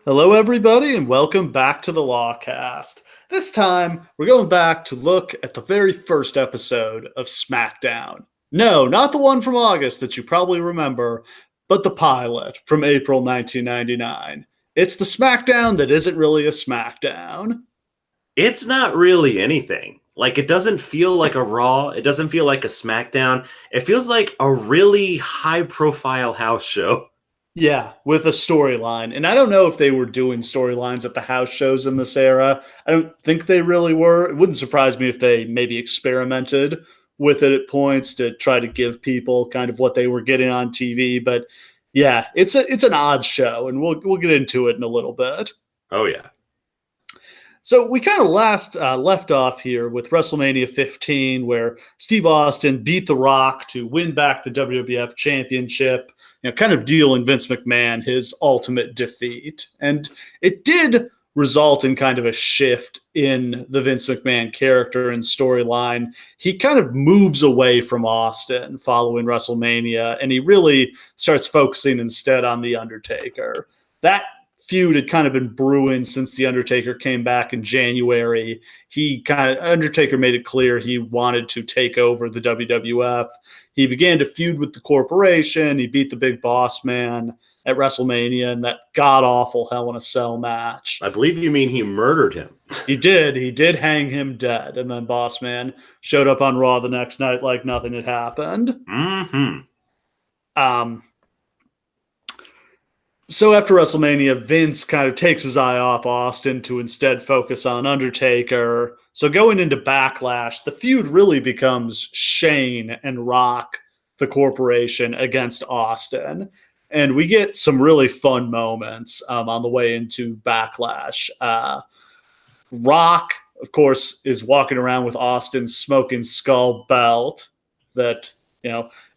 Hello, everybody, and welcome back to the Lawcast. This time, we're going back to look at the very first episode of SmackDown. No, not the one from August that you probably remember, but the pilot from April 1999. It's the SmackDown that isn't really a SmackDown. It's not really anything. Like, it doesn't feel like a Raw. It doesn't feel like a SmackDown. It feels like a really high profile house show. Yeah, with a storyline. And I don't know if they were doing storylines at the house shows in this era. I don't think they really were. It wouldn't surprise me if they maybe experimented with it at points to try to give people kind of what they were getting on TV. But yeah, it's an odd show, and we'll get into it in a little bit. Oh, yeah. So we kind of last left off here with WrestleMania 15, where Steve Austin beat The Rock to win back the WWF Championship, kind of dealing Vince McMahon his ultimate defeat. And it did result in kind of a shift in the Vince McMahon character and storyline. He kind of moves away from Austin following WrestleMania, and he really starts focusing instead on The Undertaker. That feud had kind of been brewing since The Undertaker came back in January. Undertaker made it clear he wanted to take over the WWF. He began to feud with the corporation. He beat the Big Boss Man at WrestleMania in that god-awful Hell in a Cell match. I believe you mean he murdered him. He did hang him dead. And then Boss Man showed up on Raw the next night like nothing had happened. So after WrestleMania, Vince kind of takes his eye off Austin to instead focus on Undertaker. So going into Backlash, the feud really becomes Shane and Rock, the corporation, against Austin. And we get some really fun moments on the way into Backlash. Rock, of course, is walking around with Austin's Smoking Skull belt that,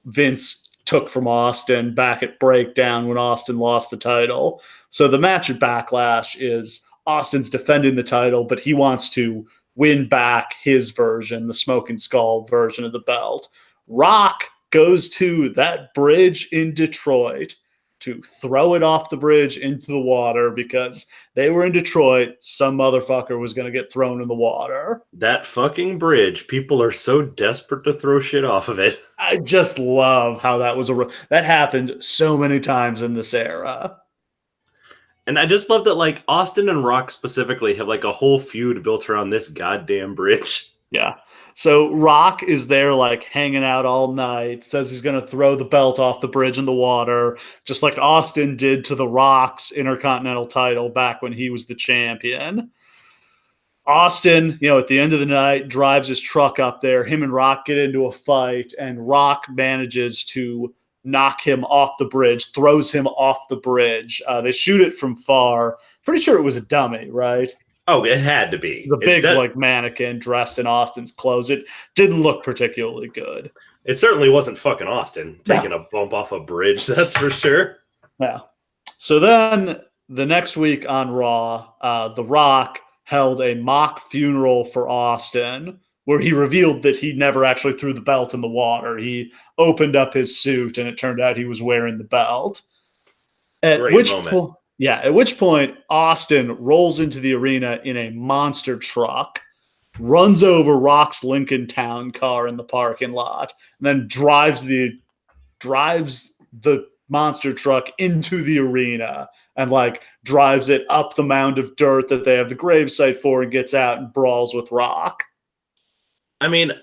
Vince took from Austin back at Breakdown when Austin lost the title. So the match at Backlash is Austin's defending the title, but he wants to win back his version, the Smoking Skull version of the belt. Rock goes to that bridge in Detroit to throw it off the bridge into the water because they were in Detroit. Some motherfucker was going to get thrown in the water. That fucking bridge. People are so desperate to throw shit off of it. I just love how that happened so many times in this era. And I just love that, like, Austin and Rock specifically have like a whole feud built around this goddamn bridge. Yeah. So Rock is there like hanging out all night, says he's going to throw the belt off the bridge in the water, just like Austin did to the Rock's Intercontinental title back when he was the champion. Austin, at the end of the night, drives his truck up there. Him and Rock get into a fight, and Rock manages to knock him off the bridge, throws him off the bridge. They shoot it from far. Pretty sure it was a dummy, right? Oh, it had to be. The big mannequin dressed in Austin's clothes. It didn't look particularly good. It certainly wasn't fucking Austin taking a bump off a bridge, that's for sure. Yeah. So then the next week on Raw, The Rock held a mock funeral for Austin where he revealed that he never actually threw the belt in the water. He opened up his suit and it turned out he was wearing the belt. At which point Austin rolls into the arena in a monster truck, runs over Rock's Lincoln Town car in the parking lot, and then drives the monster truck into the arena and drives it up the mound of dirt that they have the gravesite for and gets out and brawls with Rock. I mean,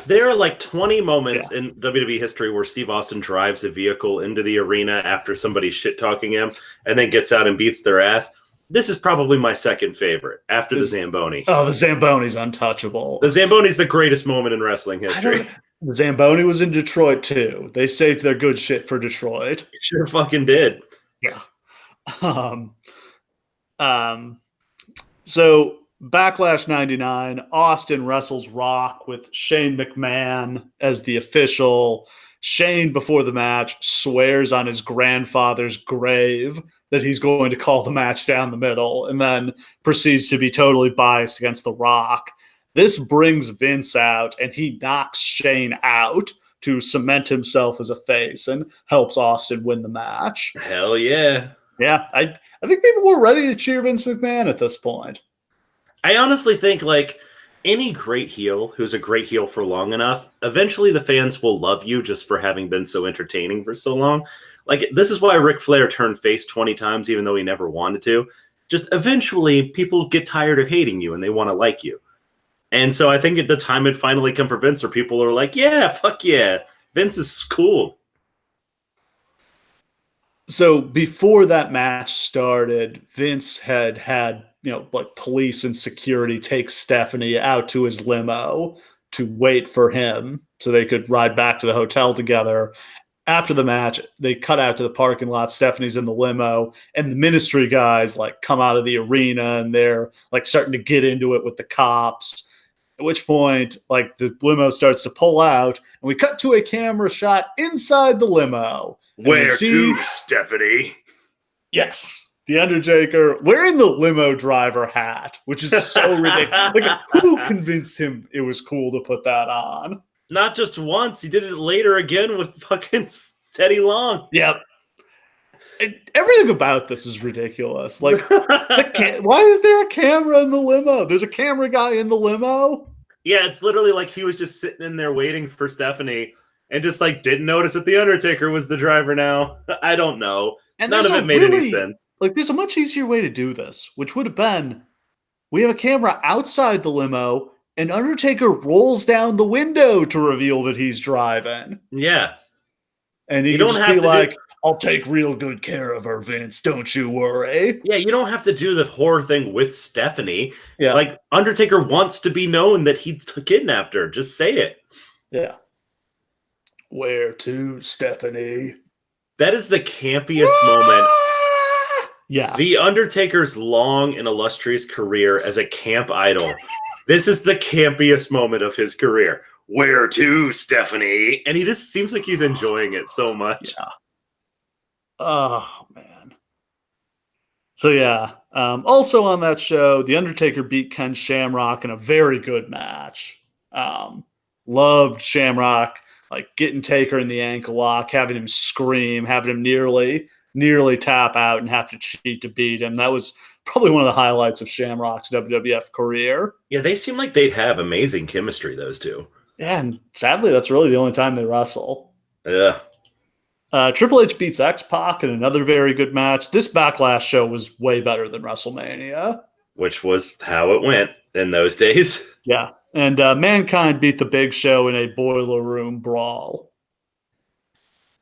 there are like 20 moments in WWE history where Steve Austin drives a vehicle into the arena after somebody's shit-talking him and then gets out and beats their ass. This is probably my second favorite after the Zamboni. Oh, the Zamboni's untouchable. The Zamboni's the greatest moment in wrestling history. The Zamboni was in Detroit, too. They saved their good shit for Detroit. It sure fucking did. Yeah. So Backlash 99, Austin wrestles Rock with Shane McMahon as the official. Shane, before the match, swears on his grandfather's grave that he's going to call the match down the middle and then proceeds to be totally biased against The Rock. This brings Vince out, and he knocks Shane out to cement himself as a face and helps Austin win the match. Hell yeah. Yeah, I think people were ready to cheer Vince McMahon at this point. I honestly think like any great heel who's a great heel for long enough, eventually the fans will love you just for having been so entertaining for so long. Like this is why Ric Flair turned face 20 times, even though he never wanted to. Just eventually people get tired of hating you and they want to like you. And so I think at the time had finally come for Vince where people are like, yeah, fuck yeah. Vince is cool. So before that match started, Vince had like police and security take Stephanie out to his limo to wait for him so they could ride back to the hotel together. After the match, they cut out to the parking lot. Stephanie's in the limo, and the ministry guys like come out of the arena and they're like starting to get into it with the cops. At which point, like the limo starts to pull out, and we cut to a camera shot inside the limo. Where to, Stephanie? Yes, The Undertaker wearing the limo driver hat, which is so ridiculous. Like, who convinced him it was cool to put that on? Not just once. He did it later again with fucking Teddy Long. Yep. Everything about this is ridiculous. Like, why is there a camera in the limo? There's a camera guy in the limo? Yeah, it's literally like he was just sitting in there waiting for Stephanie and just like didn't notice that the Undertaker was the driver now. I don't know. And none of it made any sense. Like, there's a much easier way to do this, which would have been, we have a camera outside the limo, and Undertaker rolls down the window to reveal that he's driving. Yeah. And he can just be like, I'll take real good care of her, Vince. Don't you worry. Yeah, you don't have to do the horror thing with Stephanie. Yeah. Like, Undertaker wants to be known that he kidnapped her. Just say it. Yeah. Where to, Stephanie? That is the campiest moment. Yeah. The Undertaker's long and illustrious career as a camp idol. This is the campiest moment of his career. Where to, Stephanie? And he just seems like he's enjoying it so much. Yeah. Oh, man. So, yeah. Also on that show, The Undertaker beat Ken Shamrock in a very good match. Loved Shamrock, like, getting Taker in the ankle lock, having him scream, having him nearly tap out and have to cheat to beat him. That was probably one of the highlights of Shamrock's WWF career. Yeah, they seem like they'd have amazing chemistry, those two. Yeah, and sadly, that's really the only time they wrestle. Yeah. Triple H beats X-Pac in another very good match. This Backlash show was way better than WrestleMania. Which was how it went in those days. Yeah. And Mankind beat the Big Show in a Boiler Room brawl.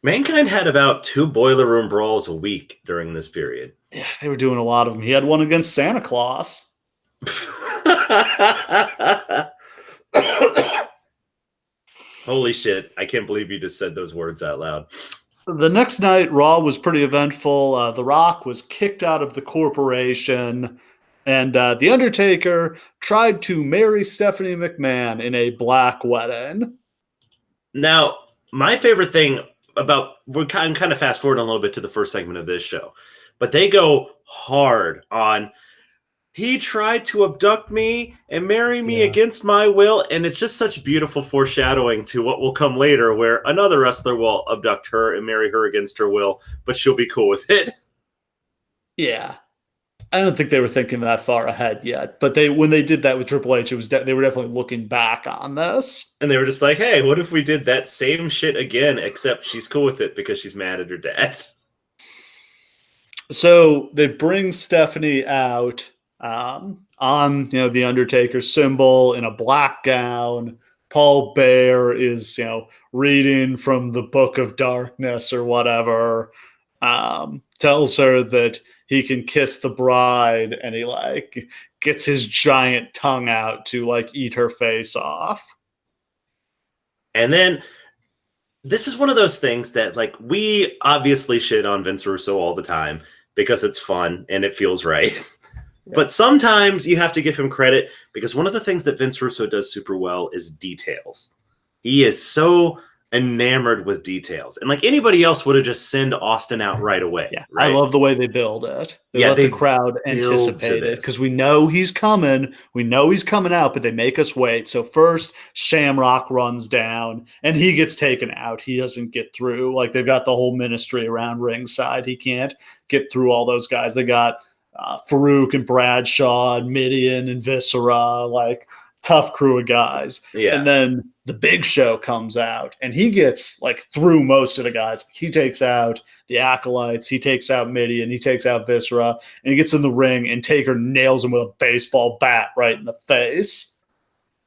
Mankind had about 2 Boiler Room brawls a week during this period. Yeah, they were doing a lot of them. He had one against Santa Claus. Holy shit. I can't believe you just said those words out loud. The next night, Raw was pretty eventful. The Rock was kicked out of the corporation, and The Undertaker tried to marry Stephanie McMahon in a black wedding. Now, my favorite thing about, we're kind of fast forward a little bit to the first segment of this show, but they go hard on, he tried to abduct me and marry me against my will. And it's just such beautiful foreshadowing to what will come later, where another wrestler will abduct her and marry her against her will, but she'll be cool with it. Yeah. I don't think they were thinking that far ahead yet, but when they did that with Triple H, it was they were definitely looking back on this. And they were just like, hey, what if we did that same shit again, except she's cool with it because she's mad at her dad. So they bring Stephanie out on the Undertaker symbol in a black gown. Paul Bear is reading from the Book of Darkness or whatever. Tells her that he can kiss the bride, and he gets his giant tongue out to eat her face off. And then this is one of those things that we obviously shit on Vince Russo all the time because it's fun and it feels right. Yeah. But sometimes you have to give him credit, because one of the things that Vince Russo does super well is details. He is so enamored with details. And like anybody else would have just sent Austin out right away. Yeah, I Right. love the way they build it. They Yeah, let the they crowd build to anticipate it this. because we know he's coming. We know he's coming out, but they make us wait. So first, Shamrock runs down and he gets taken out. He doesn't get through. Like they've got the whole ministry around ringside. He can't get through all those guys. They got Farouk and Bradshaw and Midian and Viscera, like tough crew of guys. Yeah. And then the Big Show comes out and he gets like through most of the guys. He takes out the Acolytes, he takes out Midian, he takes out Viscera, and he gets in the ring and Taker nails him with a baseball bat right in the face.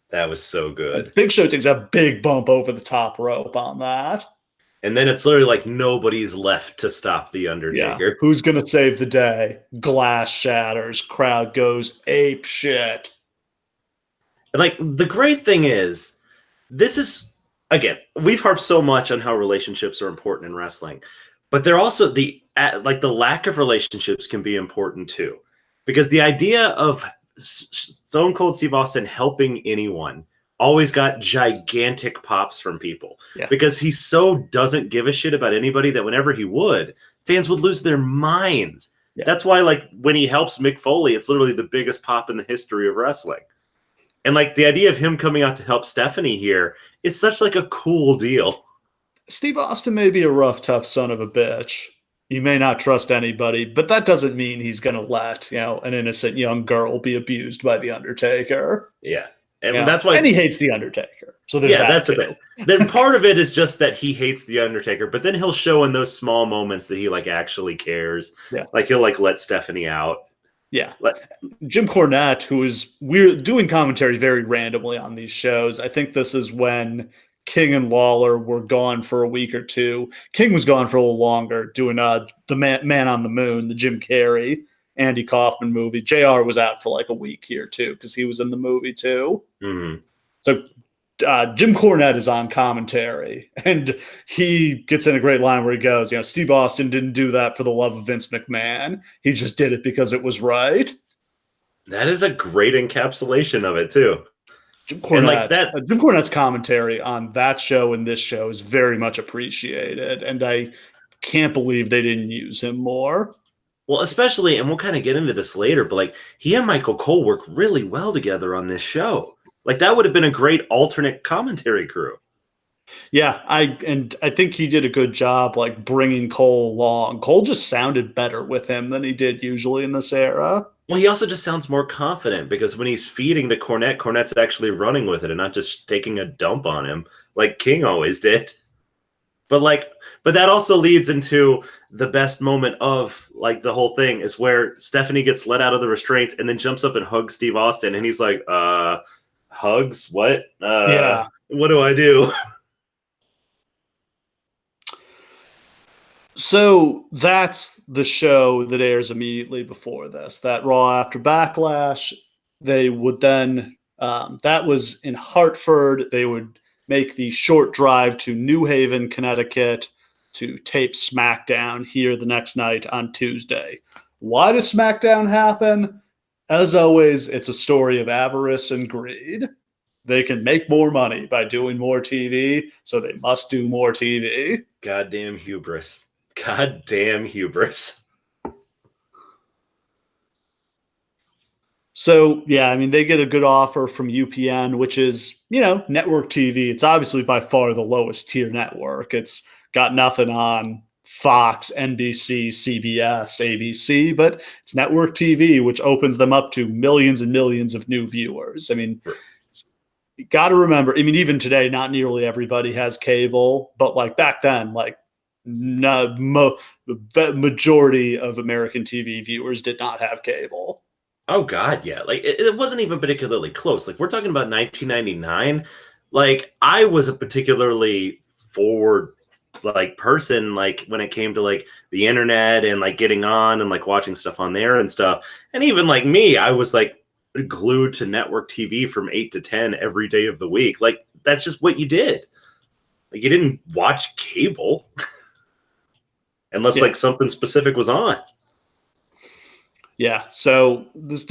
That was so good. And Big Show takes a big bump over the top rope on that. And then it's literally like nobody's left to stop The Undertaker. Yeah. Who's going to save the day? Glass shatters. Crowd goes ape shit. And like the great thing is, this is, again, we've harped so much on how relationships are important in wrestling, but they're also the lack of relationships can be important too, because the idea of Stone Cold Steve Austin helping anyone always got gigantic pops from people because he so doesn't give a shit about anybody that whenever he would, fans would lose their minds. Yeah. That's why, like, when he helps Mick Foley, it's literally the biggest pop in the history of wrestling. And like the idea of him coming out to help Stephanie here is such like a cool deal. Steve Austin may be a rough, tough son of a bitch. He may not trust anybody, but that doesn't mean he's going to let, an innocent young girl be abused by The Undertaker. Yeah. And that's why. And he hates The Undertaker. So there's that's a bit. Then part of it is just that he hates The Undertaker, but then he'll show in those small moments that he like actually cares. Yeah. Like he'll like let Stephanie out. Yeah. Jim Cornette, who is doing commentary very randomly on these shows. I think this is when King and Lawler were gone for a week or two. King was gone for a little longer doing the Man on the Moon, the Jim Carrey, Andy Kaufman movie. JR was out for like a week here too because he was in the movie too. Mm-hmm. So Jim Cornette is on commentary, and he gets in a great line where he goes, Steve Austin didn't do that for the love of Vince McMahon. He just did it because it was right. That is a great encapsulation of it too. Jim Cornette's commentary on that show and this show is very much appreciated, and I can't believe they didn't use him more. Well, especially, and we'll kind of get into this later, but like he and Michael Cole work really well together on this show. Like that would have been a great alternate commentary crew. Yeah, I think he did a good job like bringing Cole along. Cole just sounded better with him than he did usually in this era. Well, he also just sounds more confident because when he's feeding to Cornette, Cornette's actually running with it and not just taking a dump on him like King always did. But that also leads into the best moment of like the whole thing is where Stephanie gets let out of the restraints and then jumps up and hugs Steve Austin. And he's like, hugs? What? What do I do? So that's the show that airs immediately before this. That Raw after Backlash, they would then, that was in Hartford. They would make the short drive to New Haven, Connecticut to tape SmackDown here the next night on Tuesday. Why does SmackDown happen? As always, it's a story of avarice and greed. They can make more money by doing more TV, so they must do more TV. Goddamn hubris. Goddamn hubris. So, yeah, I mean, they get a good offer from UPN, which is, network TV. It's obviously by far the lowest tier network. It's got nothing on Fox, NBC, CBS, ABC, but it's network TV, which opens them up to millions and millions of new viewers. I mean, you got to remember, even today, not nearly everybody has cable, but like back then, like the majority of American TV viewers did not have cable. Oh God, yeah. Like it wasn't even particularly close. Like we're talking about 1999. Like I was a particularly forward like person like when it came to like the internet and like getting on and like watching stuff on there and stuff. And even like me, I was like glued to network TV from 8 to 10 every day of the week. Like that's just what you did. Like you didn't watch cable unless like something specific was on. Yeah, so this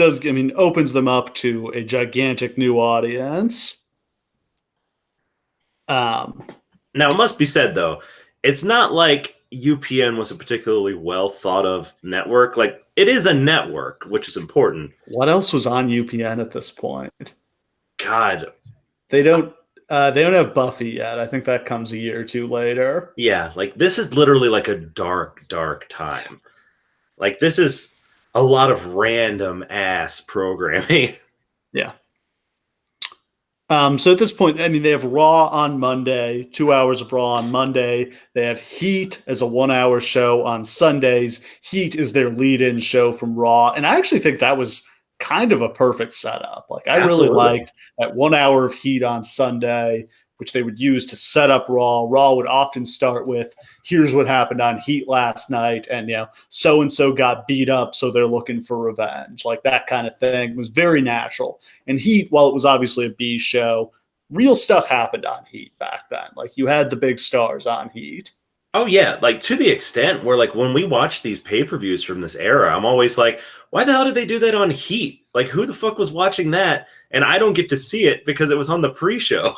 opens them up to a gigantic new audience. Now, it must be said, though, it's not like UPN was a particularly well thought of network. Like, it is a network, which is important. What else was on UPN at this point? God. They don't have Buffy yet. I think that comes a year or two later. Yeah, like, this is literally like a dark, dark time. Like, this is a lot of random ass programming. Yeah. So at this point, I mean, they have Raw on Monday, 2 hours of Raw on Monday. They have Heat as a 1 hour show on Sundays. Heat is their lead in show from Raw. And I actually think that was kind of a perfect setup. Like, I really liked that 1 hour of Heat on Sunday, which they would use to set up Raw. Raw would often start with, here's what happened on Heat last night. And, so-and-so got beat up, so they're looking for revenge. Like, that kind of thing. It was very natural. And Heat, while it was obviously a B show, real stuff happened on Heat back then. Like, you had the big stars on Heat. Oh, yeah. Like, to the extent where, like, when we watch these pay-per-views from this era, I'm always like, why the hell did they do that on Heat? Like, who the fuck was watching that? And I don't get to see it because it was on the pre-show.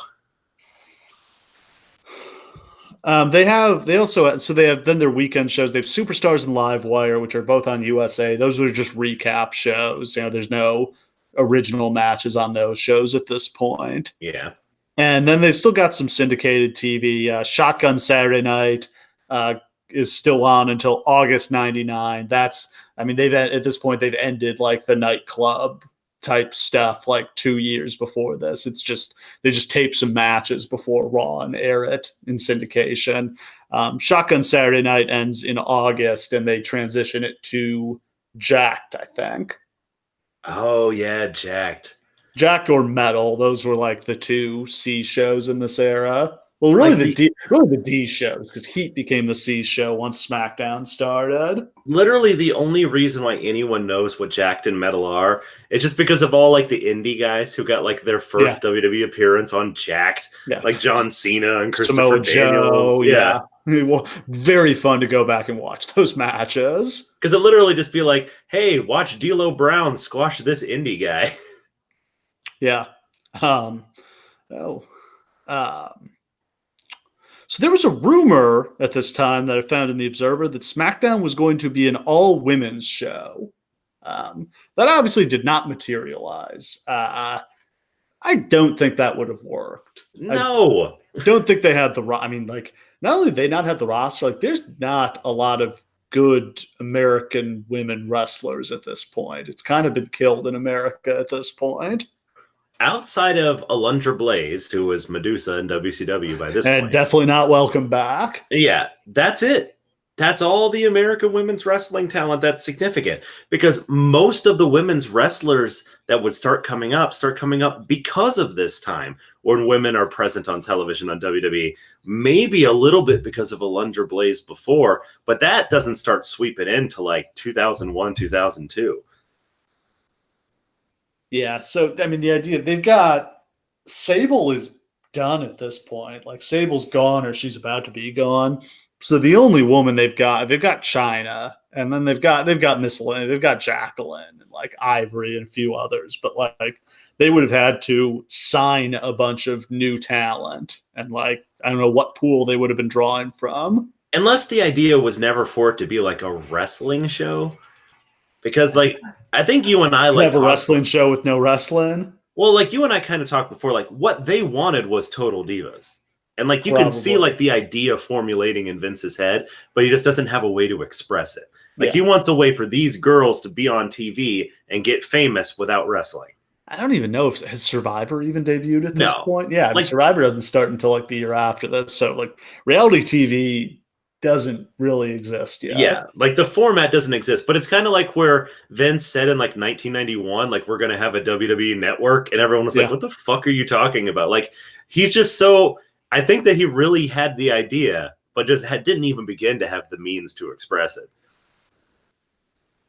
They have then their weekend shows. They have Superstars and Livewire, which are both on USA. Those are just recap shows. There's no original matches on those shows at this point. Yeah. And then they've still got some syndicated TV. Shotgun Saturday Night is still on until August '99. At this point they've ended like the nightclub type stuff like 2 years before this. It's just they just tape some matches before Raw and air it in syndication. Shotgun Saturday Night ends in August, and they transition it to Jacked, I think. Oh yeah, Jacked. Jacked or Metal, those were like the two C shows in this era. Well, really like the D shows, because Heat became the C show once SmackDown started. Literally, the only reason why anyone knows what Jacked and Metal are is just because of all like the indie guys who got like their first WWE appearance on Jacked, like John Cena and Christopher Daniels. Yeah. Well, very fun to go back and watch those matches. Because it literally just be like, hey, watch D'Lo Brown squash this indie guy. Yeah. So there was a rumor at this time that I found in the Observer that SmackDown was going to be an all-women's show. That obviously did not materialize. I don't think that would have worked. No. I don't think they had not only did they not have the roster, like there's not a lot of good American women wrestlers at this point. It's kind of been killed in America at this point. Outside of Alundra Blaze, who was Medusa in WCW by this point. And definitely not welcome back. Yeah, that's it. That's all the American women's wrestling talent that's significant. Because most of the women's wrestlers that would start coming up because of this time when women are present on television on WWE. Maybe a little bit because of Alundra Blaze before, but that doesn't start sweeping into like 2001, 2002. Yeah, so, I mean, the idea, they've got, Sable is done at this point. Like, Sable's gone or she's about to be gone. So the only woman they've got Chyna, and then they've got Miss Lynn, they've got Jacqueline, and like Ivory and a few others. But like, they would have had to sign a bunch of new talent. And like, I don't know what pool they would have been drawing from. Unless the idea was never for it to be like a wrestling show. Because, like, I think you and I have a wrestling show with no wrestling. Well, like, you and I kind of talked before, like, what they wanted was Total Divas. And, like, you can see, like, the idea formulating in Vince's head, but he just doesn't have a way to express it. Like, he wants a way for these girls to be on TV and get famous without wrestling. I don't even know if has Survivor even debuted at this point. Yeah, like, Survivor doesn't start until, like, the year after this. So, like, reality TV doesn't really exist yet. Yeah, like the format doesn't exist, but it's kind of like where Vince said in like 1991, like we're going to have a WWE network, and everyone was like, what the fuck are you talking about? Like, he's just so, I think that he really had the idea, but just didn't even begin to have the means to express it.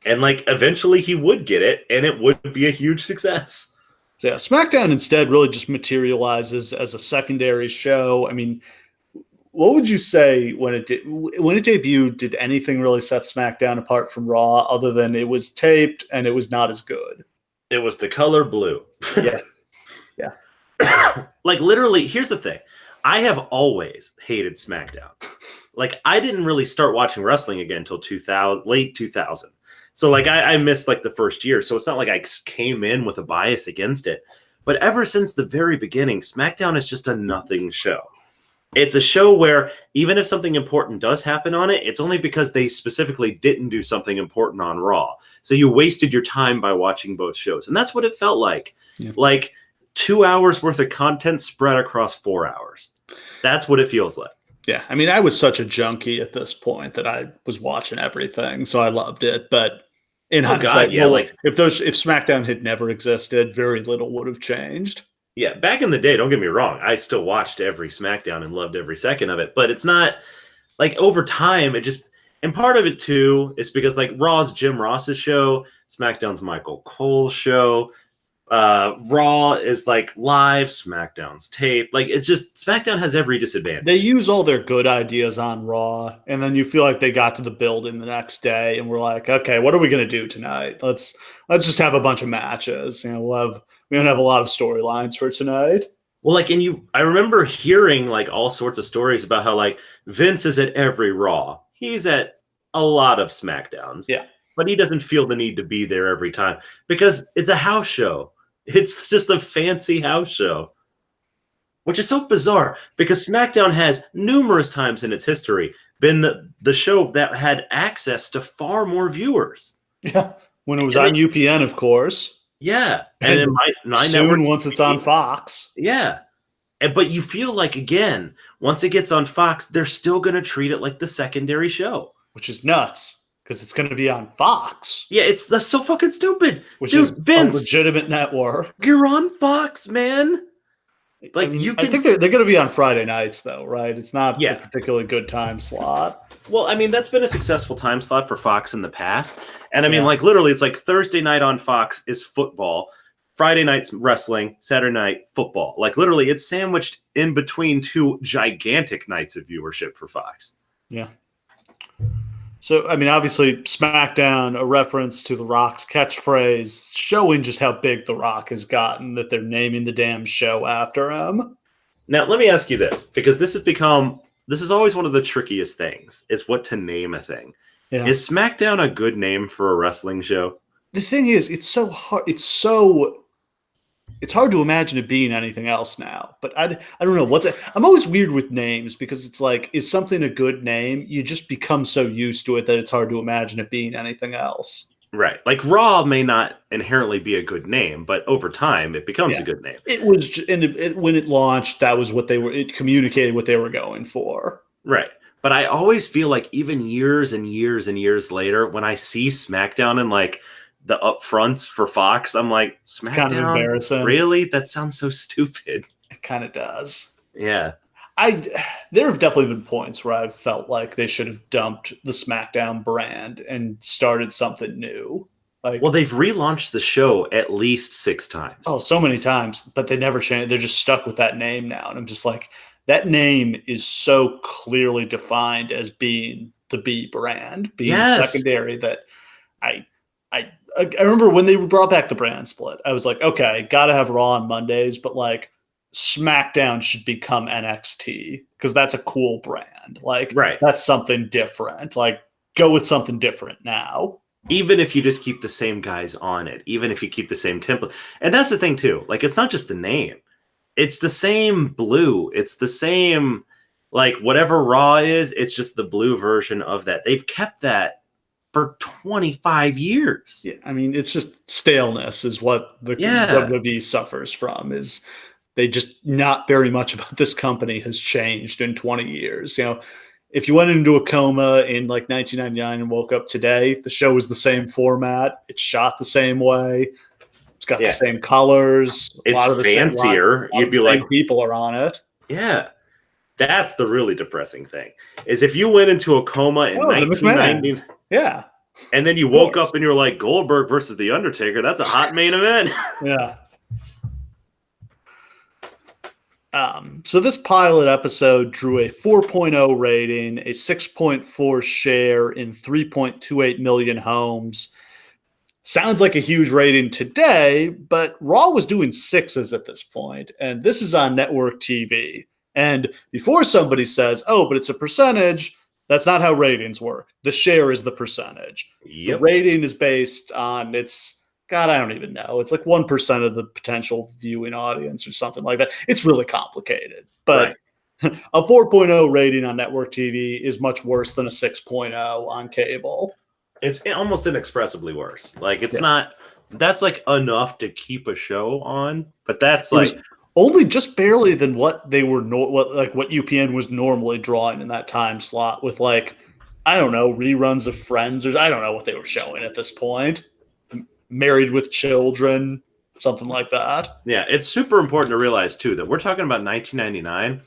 And like, eventually he would get it, and it would be a huge success. Yeah, SmackDown instead really just materializes as a secondary show. I mean, what would you say when it debuted? Did anything really set SmackDown apart from Raw other than it was taped and it was not as good? It was the color blue. Yeah. Like, literally, here's the thing. I have always hated SmackDown. Like, I didn't really start watching wrestling again until 2000, late 2000. So like I missed like the first year. So it's not like I came in with a bias against it. But ever since the very beginning, SmackDown is just a nothing show. It's a show where even if something important does happen on it, it's only because they specifically didn't do something important on Raw. So you wasted your time by watching both shows. And that's what it felt like. Yeah. Like 2 hours worth of content spread across 4 hours. That's what it feels like. Yeah. I mean, I was such a junkie at this point that I was watching everything. So I loved it. But in hindsight, yeah, like if SmackDown had never existed, very little would have changed. Yeah, back in the day, don't get me wrong, I still watched every SmackDown and loved every second of it, but it's not like over time, and part of it too is because like Raw's Jim Ross's show, SmackDown's Michael Cole's show, Raw is like live, SmackDown's tape. Like it's just SmackDown has every disadvantage. They use all their good ideas on Raw, and then you feel like they got to the building the next day, and we're like, okay, what are we gonna do tonight? Let's just have a bunch of matches. You know, we don't have a lot of storylines for tonight. Well, like, I remember hearing like all sorts of stories about how like Vince is at every Raw. He's at a lot of SmackDowns. Yeah. But he doesn't feel the need to be there every time because it's a house show. It's just a fancy house show, which is so bizarre because SmackDown has numerous times in its history been the show that had access to far more viewers. Yeah. When it was on UPN, of course. Yeah, and it might soon network once it's on Fox. Yeah, but you feel like again once it gets on Fox, they're still going to treat it like the secondary show, which is nuts because it's going to be on Fox. Yeah, that's so fucking stupid. Which Dude, is Vince, a legitimate network. You're on Fox, man. Like I think they're going to be on Friday nights though, right? It's not a particularly good time slot. Well, I mean, that's been a successful time slot for Fox in the past. And I mean, like literally, it's like Thursday night on Fox is football. Friday night's wrestling, Saturday night football. Like literally, it's sandwiched in between two gigantic nights of viewership for Fox. Yeah. So, I mean, obviously, SmackDown, a reference to The Rock's catchphrase, showing just how big The Rock has gotten that they're naming the damn show after him. Now, let me ask you this, because this is always one of the trickiest things, is what to name a thing. Yeah. Is SmackDown a good name for a wrestling show? The thing is, it's so hard. It's hard to imagine it being anything else now. But I don't know. I'm always weird with names because it's like, is something a good name? You just become so used to it that it's hard to imagine it being anything else. Right. Like Raw may not inherently be a good name, but over time it becomes a good name. It was, when it launched, that was what it communicated what they were going for. Right. But I always feel like even years and years and years later, when I see SmackDown and like the upfronts for Fox, I'm like, SmackDown? It's kind of embarrassing. Really? That sounds so stupid. It kind of does. Yeah. There have definitely been points where I've felt like they should have dumped the SmackDown brand and started something new. Like, well, they've relaunched the show at least 6 times. Oh, so many times, but they never changed. They're just stuck with that name now. And I'm just like, that name is so clearly defined as being the B brand, being secondary, that I remember when they brought back the brand split, I was like, okay, got to have Raw on Mondays, but like SmackDown should become NXT because that's a cool brand. Like, right. That's something different. Like, go with something different now. Even if you just keep the same guys on it, even if you keep the same template. And that's the thing too. Like, it's not just the name. It's the same blue. It's the same, like whatever Raw is, it's just the blue version of that. They've kept that for 25 years. Yeah, I mean, it's just staleness is what the WWE suffers from. Is they just not very much about this company has changed in 20 years. You know, if you went into a coma in like 1999 and woke up today, the show is the same format. It's shot the same way. It's got the same colors. It's a lot of the fancier. You'd be like, people are on it. Yeah. That's the really depressing thing. Is if you went into a coma in 1990s. Yeah. And then you woke up and you were like, Goldberg versus The Undertaker. That's a hot main event. Yeah. So this pilot episode drew a 4.0 rating, a 6.4 share in 3.28 million homes. Sounds like a huge rating today, but Raw was doing 6s at this point, and this is on network TV. And before somebody says, oh, but it's a percentage, that's not how ratings work. The share is the percentage. The Yep. rating is based on God, I don't even know. It's like 1% of the potential viewing audience or something like that. It's really complicated. But Right. a 4.0 rating on network TV is much worse than a 6.0 on cable. It's almost inexpressively worse. Like it's Yeah. not. That's like enough to keep a show on, but that's It was like only just barely than what they were what UPN was normally drawing in that time slot with like I don't know reruns of Friends or I don't know what they were showing at this point. Married with Children, something like that. yeah. It's super important to realize too that we're talking about 1999.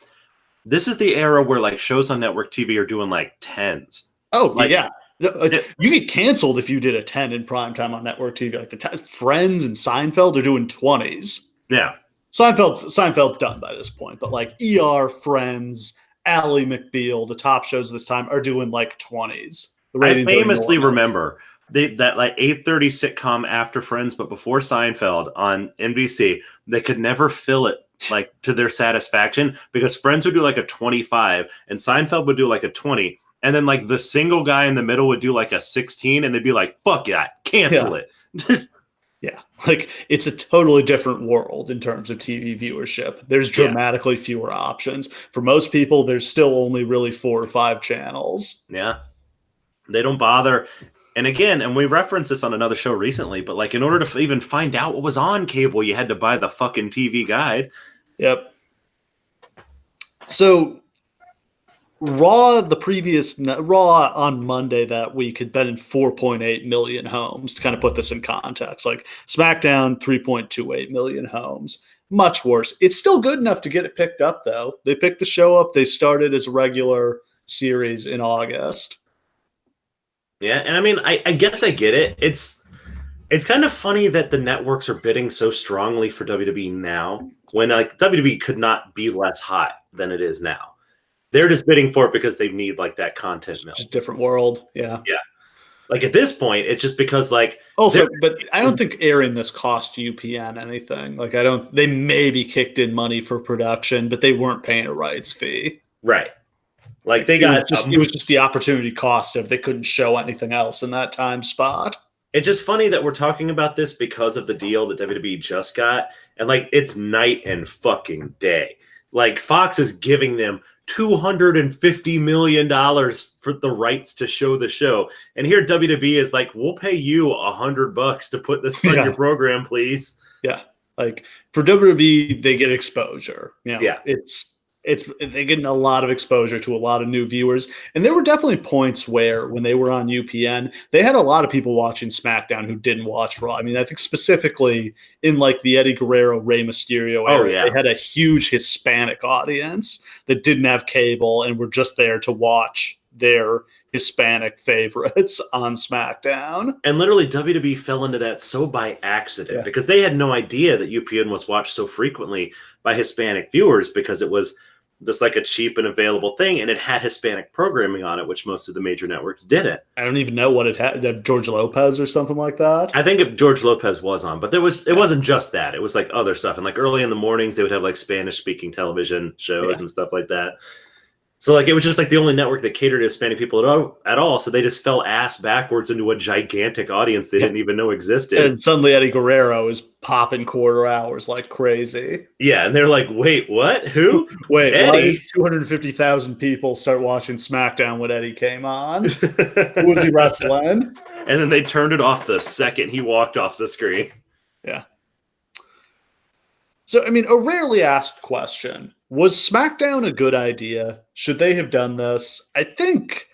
This is the era where like shows on network TV are doing like tens. Oh Like yeah. it- You get canceled if you did a 10 in prime time on network TV. Like Friends and Seinfeld are doing 20s. yeah. Seinfeld's done by this point, but like ER, Friends, Ally McBeal, the top shows this time are doing like 20s. The I ratings are famously enormous. remember that like 8:30 sitcom after Friends, but before Seinfeld on NBC. They could never fill it like to their satisfaction because Friends would do like a 25 and Seinfeld would do like a 20. And then like the single guy in the middle would do like a 16 and they'd be like, fuck that, cancel it. Yeah, like it's a totally different world in terms of TV viewership. There's dramatically fewer options. For most people, there's still only really 4 or 5 channels. Yeah. They don't bother. And again, and we referenced this on another show recently, but like in order to even find out what was on cable, you had to buy the fucking TV guide. Yep. So Raw on Monday that week had been in 4.8 million homes to kind of put this in context. Like SmackDown, 3.28 million homes. Much worse. It's still good enough to get it picked up, though. They picked the show up. They started as a regular series in August. Yeah, and I mean, I guess I get it. It's kind of funny that the networks are bidding so strongly for WWE now when like WWE could not be less hot than it is now. They're just bidding for it because they need like that content mill. Just different world. Yeah. Yeah. Like at this point, it's just because like also, but I don't think airing this cost UPN anything. Like they maybe kicked in money for production, but they weren't paying a rights fee. Right. Like they it was just the opportunity cost of they couldn't show anything else in that time spot. It's just funny that we're talking about this because of the deal that WWE just got. And like it's night and fucking day. Like Fox is giving them $250 million for the rights to show the show. And here WWE is like, we'll pay you $100 to put this on your program, please. Yeah. Like for WWE, they get exposure. You know, yeah. They're getting a lot of exposure to a lot of new viewers. And there were definitely points where when they were on UPN, they had a lot of people watching SmackDown who didn't watch Raw. I mean, I think specifically in like the Eddie Guerrero, Rey Mysterio era, they had a huge Hispanic audience that didn't have cable and were just there to watch their Hispanic favorites on SmackDown. And literally WWE fell into that so by accident because they had no idea that UPN was watched so frequently by Hispanic viewers because it was just like a cheap and available thing, and it had Hispanic programming on it, which most of the major networks didn't. I don't even know what it had. George Lopez or something like that. I think George Lopez was on, but it wasn't just that. It was like other stuff. And like early in the mornings, they would have like Spanish speaking television shows and stuff like that. So like it was just like the only network that catered to Hispanic people at all. So they just fell ass backwards into a gigantic audience they didn't even know existed. And suddenly Eddie Guerrero is popping quarter hours like crazy. Yeah, and they're like, wait, what? Who? Wait, Eddie? why did 250,000 people start watching SmackDown when Eddie came on? Who was he wrestling? And then they turned it off the second he walked off the screen. Yeah. So, I mean, a rarely asked question. Was SmackDown a good idea? Should they have done this? I think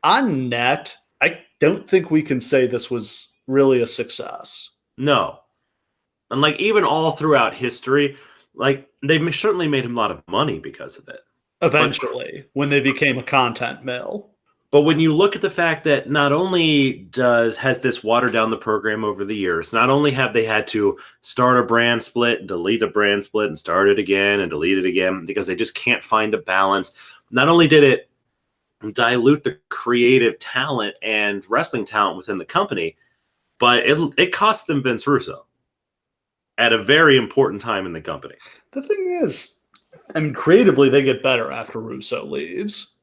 on net, I don't think we can say this was really a success. No. And like even all throughout history, like they certainly made him a lot of money because of it. Eventually, when they became a content mill. But when you look at the fact that not only has this watered down the program over the years, not only have they had to start a brand split, delete a brand split, and start it again and delete it again because they just can't find a balance. Not only did it dilute the creative talent and wrestling talent within the company, but it cost them Vince Russo at a very important time in the company. The thing is, I mean, creatively, they get better after Russo leaves.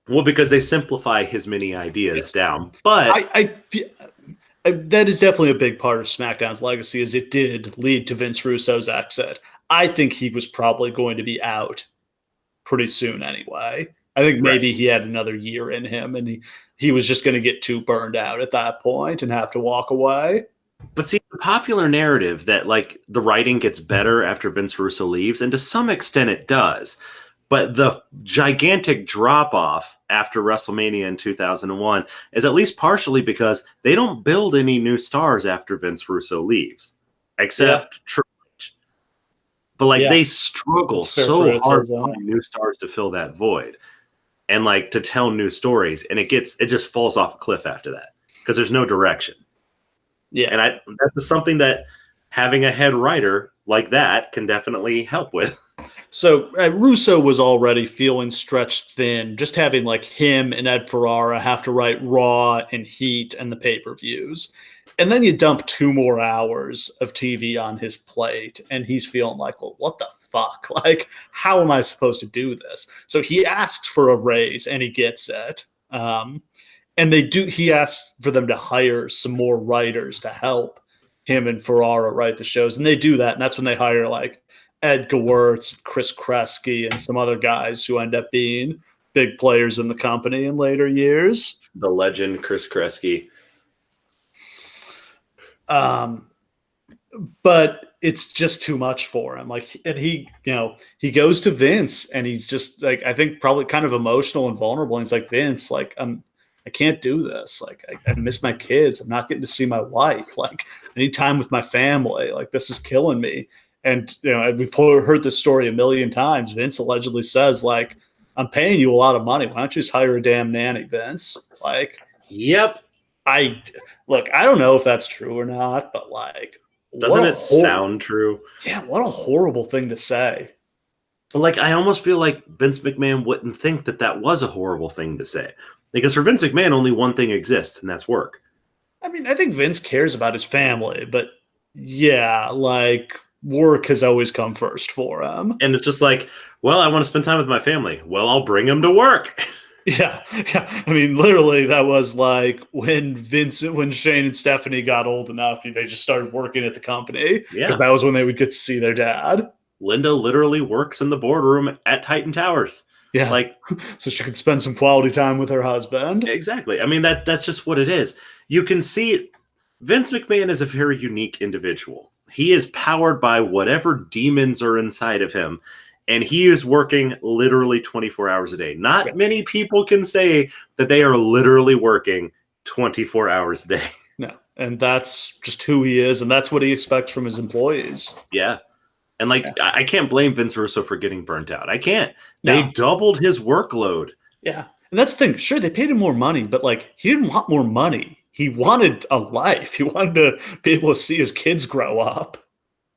Well, because they simplify his many ideas Yes. down. But that is definitely a big part of SmackDown's legacy, is it did lead to Vince Russo's exit. I think he was probably going to be out pretty soon anyway. I think maybe he had another year in him, and he was just going to get too burned out at that point and have to walk away. But see, the popular narrative that like the writing gets better after Vince Russo leaves, and to some extent it does. But the gigantic drop off after WrestleMania in 2001 is at least partially because they don't build any new stars after Vince Russo leaves, except Triple H. But like they struggle so hard to find new stars to fill that void and like to tell new stories, and it just falls off a cliff after that because there's no direction. Yeah, and that's just something that having a head writer like that can definitely help with. So Russo was already feeling stretched thin, just having like him and Ed Ferrara have to write Raw and Heat and the pay-per-views. And then you dump 2 more hours of TV on his plate, and he's feeling like, well, what the fuck? Like, how am I supposed to do this? So he asks for a raise, and he gets it. And he asks for them to hire some more writers to help him and Ferrara write the shows. And they do that. And that's when they hire like Ed Gewirtz, Chris Kresge, and some other guys who end up being big players in the company in later years. The legend, Chris Kresge. But it's just too much for him. Like, and he goes to Vince, and he's just like, I think probably kind of emotional and vulnerable. And he's like, Vince, like, I can't do this. Like, I miss my kids. I'm not getting to see my wife. Like, I need time with my family. Like, this is killing me. And, we've heard this story a million times. Vince allegedly says, like, I'm paying you a lot of money. Why don't you just hire a damn nanny, Vince? Like, yep. I don't know if that's true or not, but like, doesn't it sound true? Yeah. What a horrible thing to say. Like, I almost feel like Vince McMahon wouldn't think that was a horrible thing to say. Because for Vince McMahon, only one thing exists, and that's work. I mean, I think Vince cares about his family, but yeah, like, work has always come first for him. And it's just like, well, I want to spend time with my family. Well, I'll bring him to work. Yeah. I mean, literally, that was like when Shane and Stephanie got old enough, they just started working at the company. Yeah. Because that was when they would get to see their dad. Linda literally works in the boardroom at Titan Towers. Yeah, like, so she could spend some quality time with her husband. Exactly. I mean, that's just what it is. You can see Vince McMahon is a very unique individual. He is powered by whatever demons are inside of him, and he is working literally 24 hours a day. Not many people can say that they are literally working 24 hours a day. No, and that's just who he is, and that's what he expects from his employees. Yeah. And like, I can't blame Vince Russo for getting burnt out. I can't. They doubled his workload. Yeah. And that's the thing. Sure, they paid him more money, but like, he didn't want more money. He wanted a life. He wanted to be able to see his kids grow up.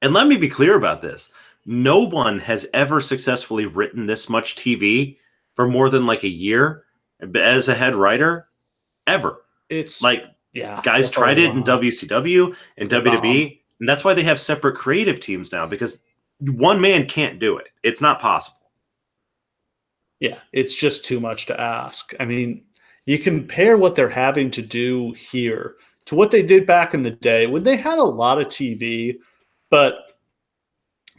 And let me be clear about this. No one has ever successfully written this much TV for more than like a year as a head writer, ever. It's like, guys tried it in WCW and WWE. And that's why they have separate creative teams now, because one man can't do it. It's not possible. Yeah, it's just too much to ask. I mean, you compare what they're having to do here to what they did back in the day when they had a lot of TV, but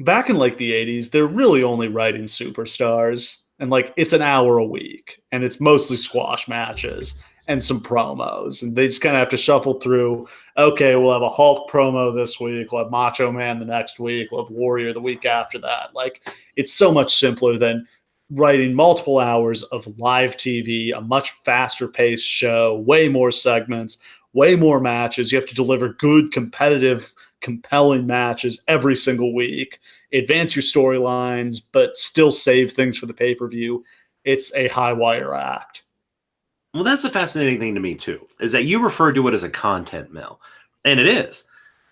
back in like the 80s, they're really only writing superstars, and like it's an hour a week, and it's mostly squash matches and some promos, and they just kind of have to shuffle through. Okay, we'll have a Hulk promo this week, we'll have Macho Man the next week, we'll have Warrior the week after that. Like, it's so much simpler than writing multiple hours of live TV, a much faster paced show, way more segments, way more matches. You have to deliver good, competitive, compelling matches every single week, advance your storylines, but still save things for the pay-per-view. It's a high wire act. Well, that's the fascinating thing to me, too, is that you referred to it as a content mill. And it is.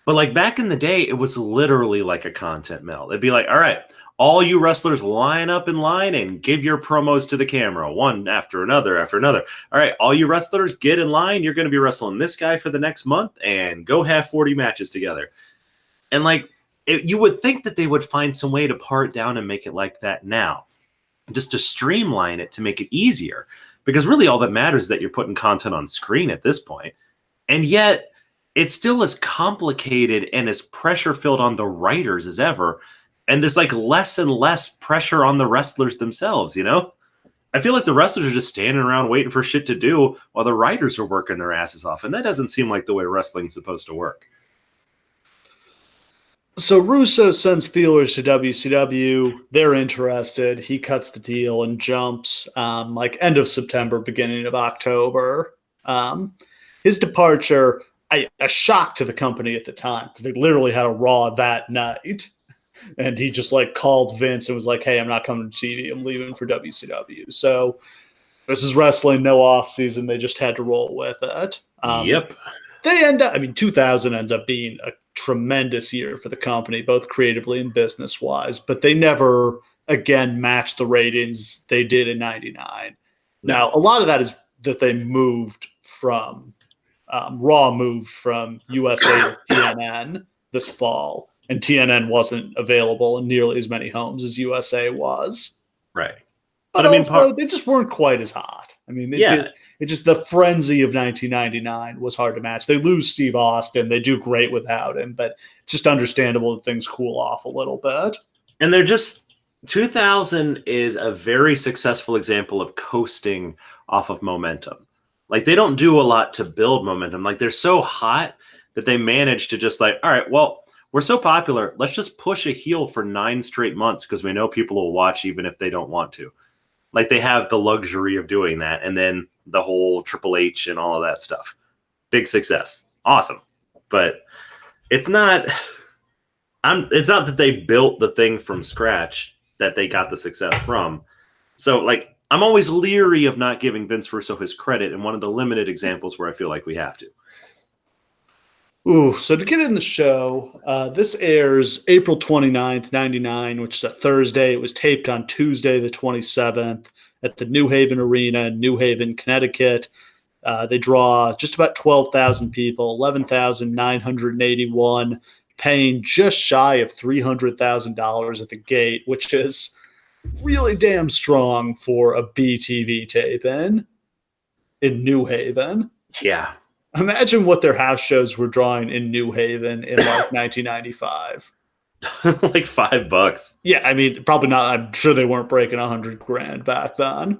But like back in the day, it was literally like a content mill. It'd be like, all right, all you wrestlers line up in line and give your promos to the camera, one after another after another. All right, all you wrestlers get in line. You're going to be wrestling this guy for the next month and go have 40 matches together. And like, you would think that they would find some way to par it down and make it like that now, just to streamline it, to make it easier. Because really all that matters is that you're putting content on screen at this point. And yet it's still as complicated and as pressure filled on the writers as ever. And there's like less and less pressure on the wrestlers themselves, you know? I feel like the wrestlers are just standing around waiting for shit to do while the writers are working their asses off. And that doesn't seem like the way wrestling's supposed to work. So Russo sends feelers to WCW. They're interested. He cuts the deal and jumps like end of September, beginning of October. His departure, a shock to the company at the time, because they literally had a Raw that night. And he just like called Vince and was like, hey, I'm not coming to TV. I'm leaving for WCW. So this is wrestling, no off season. They just had to roll with it. Yep. They end up, 2000 ends up being a tremendous year for the company, both creatively and business wise, but they never again matched the ratings they did in 99. No. Now, a lot of that is that they moved from Raw moved from USA to TNN this fall, and TNN wasn't available in nearly as many homes as USA was. Right. But I mean, also, they just weren't quite as hot. I mean, it just the frenzy of 1999 was hard to match. They lose Steve Austin. They do great without him, but it's just understandable that things cool off a little bit. And they're just 2000 is a very successful example of coasting off of momentum. Like they don't do a lot to build momentum. Like they're so hot that they manage to just like, all right, well, we're so popular. Let's just push a heel for 9 straight months because we know people will watch even if they don't want to. Like they have the luxury of doing that. And then the whole Triple H and all of that stuff. Big success. Awesome. But it's not that they built the thing from scratch that they got the success from. So like I'm always leery of not giving Vince Russo his credit, and one of the limited examples where I feel like we have to. Ooh, so to get in the show, this airs April 29th, 99, which is a Thursday. It was taped on Tuesday, the 27th, at the New Haven Arena in New Haven, Connecticut. They draw just about 12,000 people, 11,981, paying just shy of $300,000 at the gate, which is really damn strong for a BTV tape-in New Haven. Yeah. Imagine what their house shows were drawing in New Haven in like 1995. Like $5. Yeah, I mean, probably not. I'm sure they weren't breaking $100,000 back then.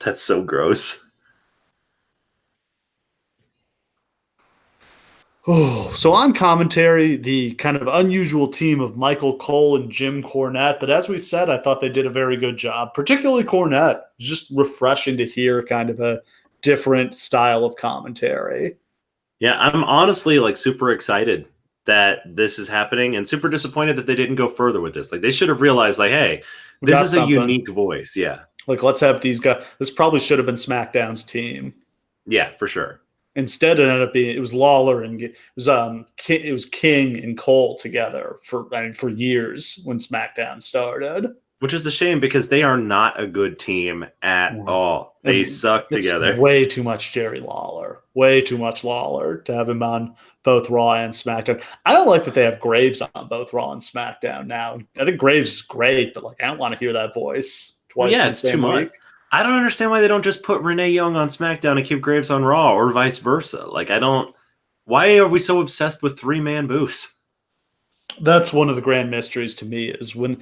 That's so gross. Oh, so on commentary, the kind of unusual team of Michael Cole and Jim Cornette. But as we said, I thought they did a very good job, particularly Cornette. Just refreshing to hear kind of a different style of commentary. Yeah, I'm honestly like super excited that this is happening and super disappointed that they didn't go further with this. Like they should have realized like, hey, this is a unique voice. Yeah. Like let's have these guys. This probably should have been SmackDown's team. Yeah, for sure. Instead, it ended up being it was Lawler and it was King and Cole together for years when SmackDown started. Which is a shame because they are not a good team at all. They suck together. Way too much Jerry Lawler. Way too much Lawler to have him on both Raw and SmackDown. I don't like that they have Graves on both Raw and SmackDown now. I think Graves is great, but like I don't want to hear that voice twice. Yeah, it's too much. I don't understand why they don't just put Renee Young on SmackDown and keep Graves on Raw or vice versa. Like why are we so obsessed with 3-man booths? That's one of the grand mysteries to me is when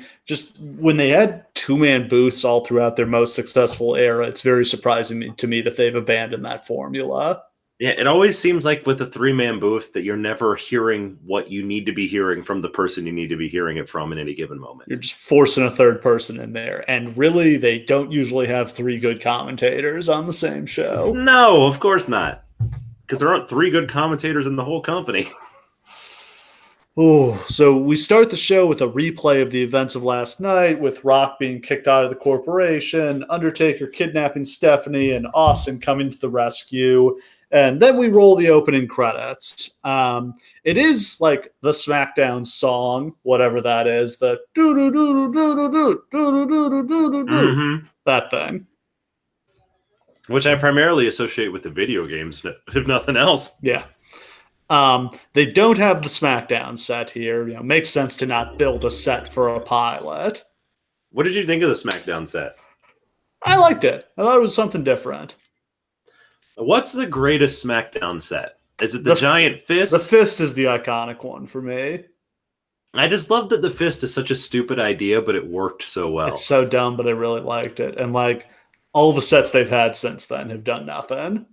they had 2-man booths all throughout their most successful era, it's very surprising to me that they've abandoned that formula. Yeah, it always seems like with a 3-man booth that you're never hearing what you need to be hearing from the person you need to be hearing it from in any given moment. You're just forcing a third person in there. And really, they don't usually have 3 good commentators on the same show. No, of course not. Because there aren't 3 good commentators in the whole company. Oh, so we start the show with a replay of the events of last night, with Rock being kicked out of the corporation, Undertaker kidnapping Stephanie, and Austin coming to the rescue. And then we roll the opening credits. It is like the SmackDown song, whatever that is, the do-do-do-do-do-do-do-do-do-do-do-do, that thing. Which I primarily associate with the video games, if nothing else. Yeah. They don't have the SmackDown set here. Makes sense to not build a set for a pilot. What did you think of the SmackDown set? I liked it. I thought it was something different. What's the greatest SmackDown set? Is it the giant fist? The fist is the iconic one for me. I just love that the fist is such a stupid idea, but it worked so well. It's so dumb, but I really liked it. And all the sets they've had since then have done nothing.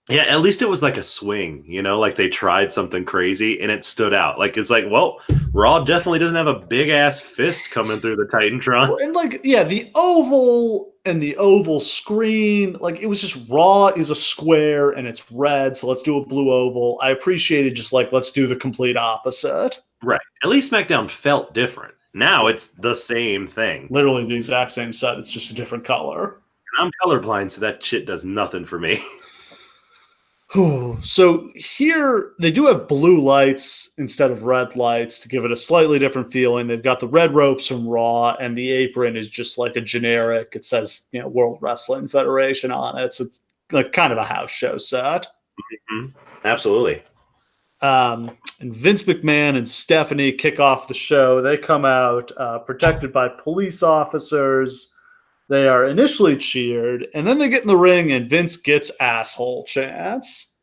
Yeah, at least it was like a swing, like they tried something crazy and it stood out. Like, it's like, well, Raw definitely doesn't have a big ass fist coming through the Titantron. And the oval and the oval screen, it was just Raw is a square and it's red, so let's do a blue oval. I appreciated just let's do the complete opposite. Right. At least SmackDown felt different. Now it's the same thing. Literally the exact same set. It's just a different color. And I'm colorblind, so that shit does nothing for me. So here they do have blue lights instead of red lights to give it a slightly different feeling. They've got the red ropes from Raw, and the apron is just like a generic. It says World Wrestling Federation on it. So it's kind of a house show set. Mm-hmm. Absolutely. And Vince McMahon and Stephanie kick off the show. They come out protected by police officers. They are initially cheered, and then they get in the ring, and Vince gets asshole chants.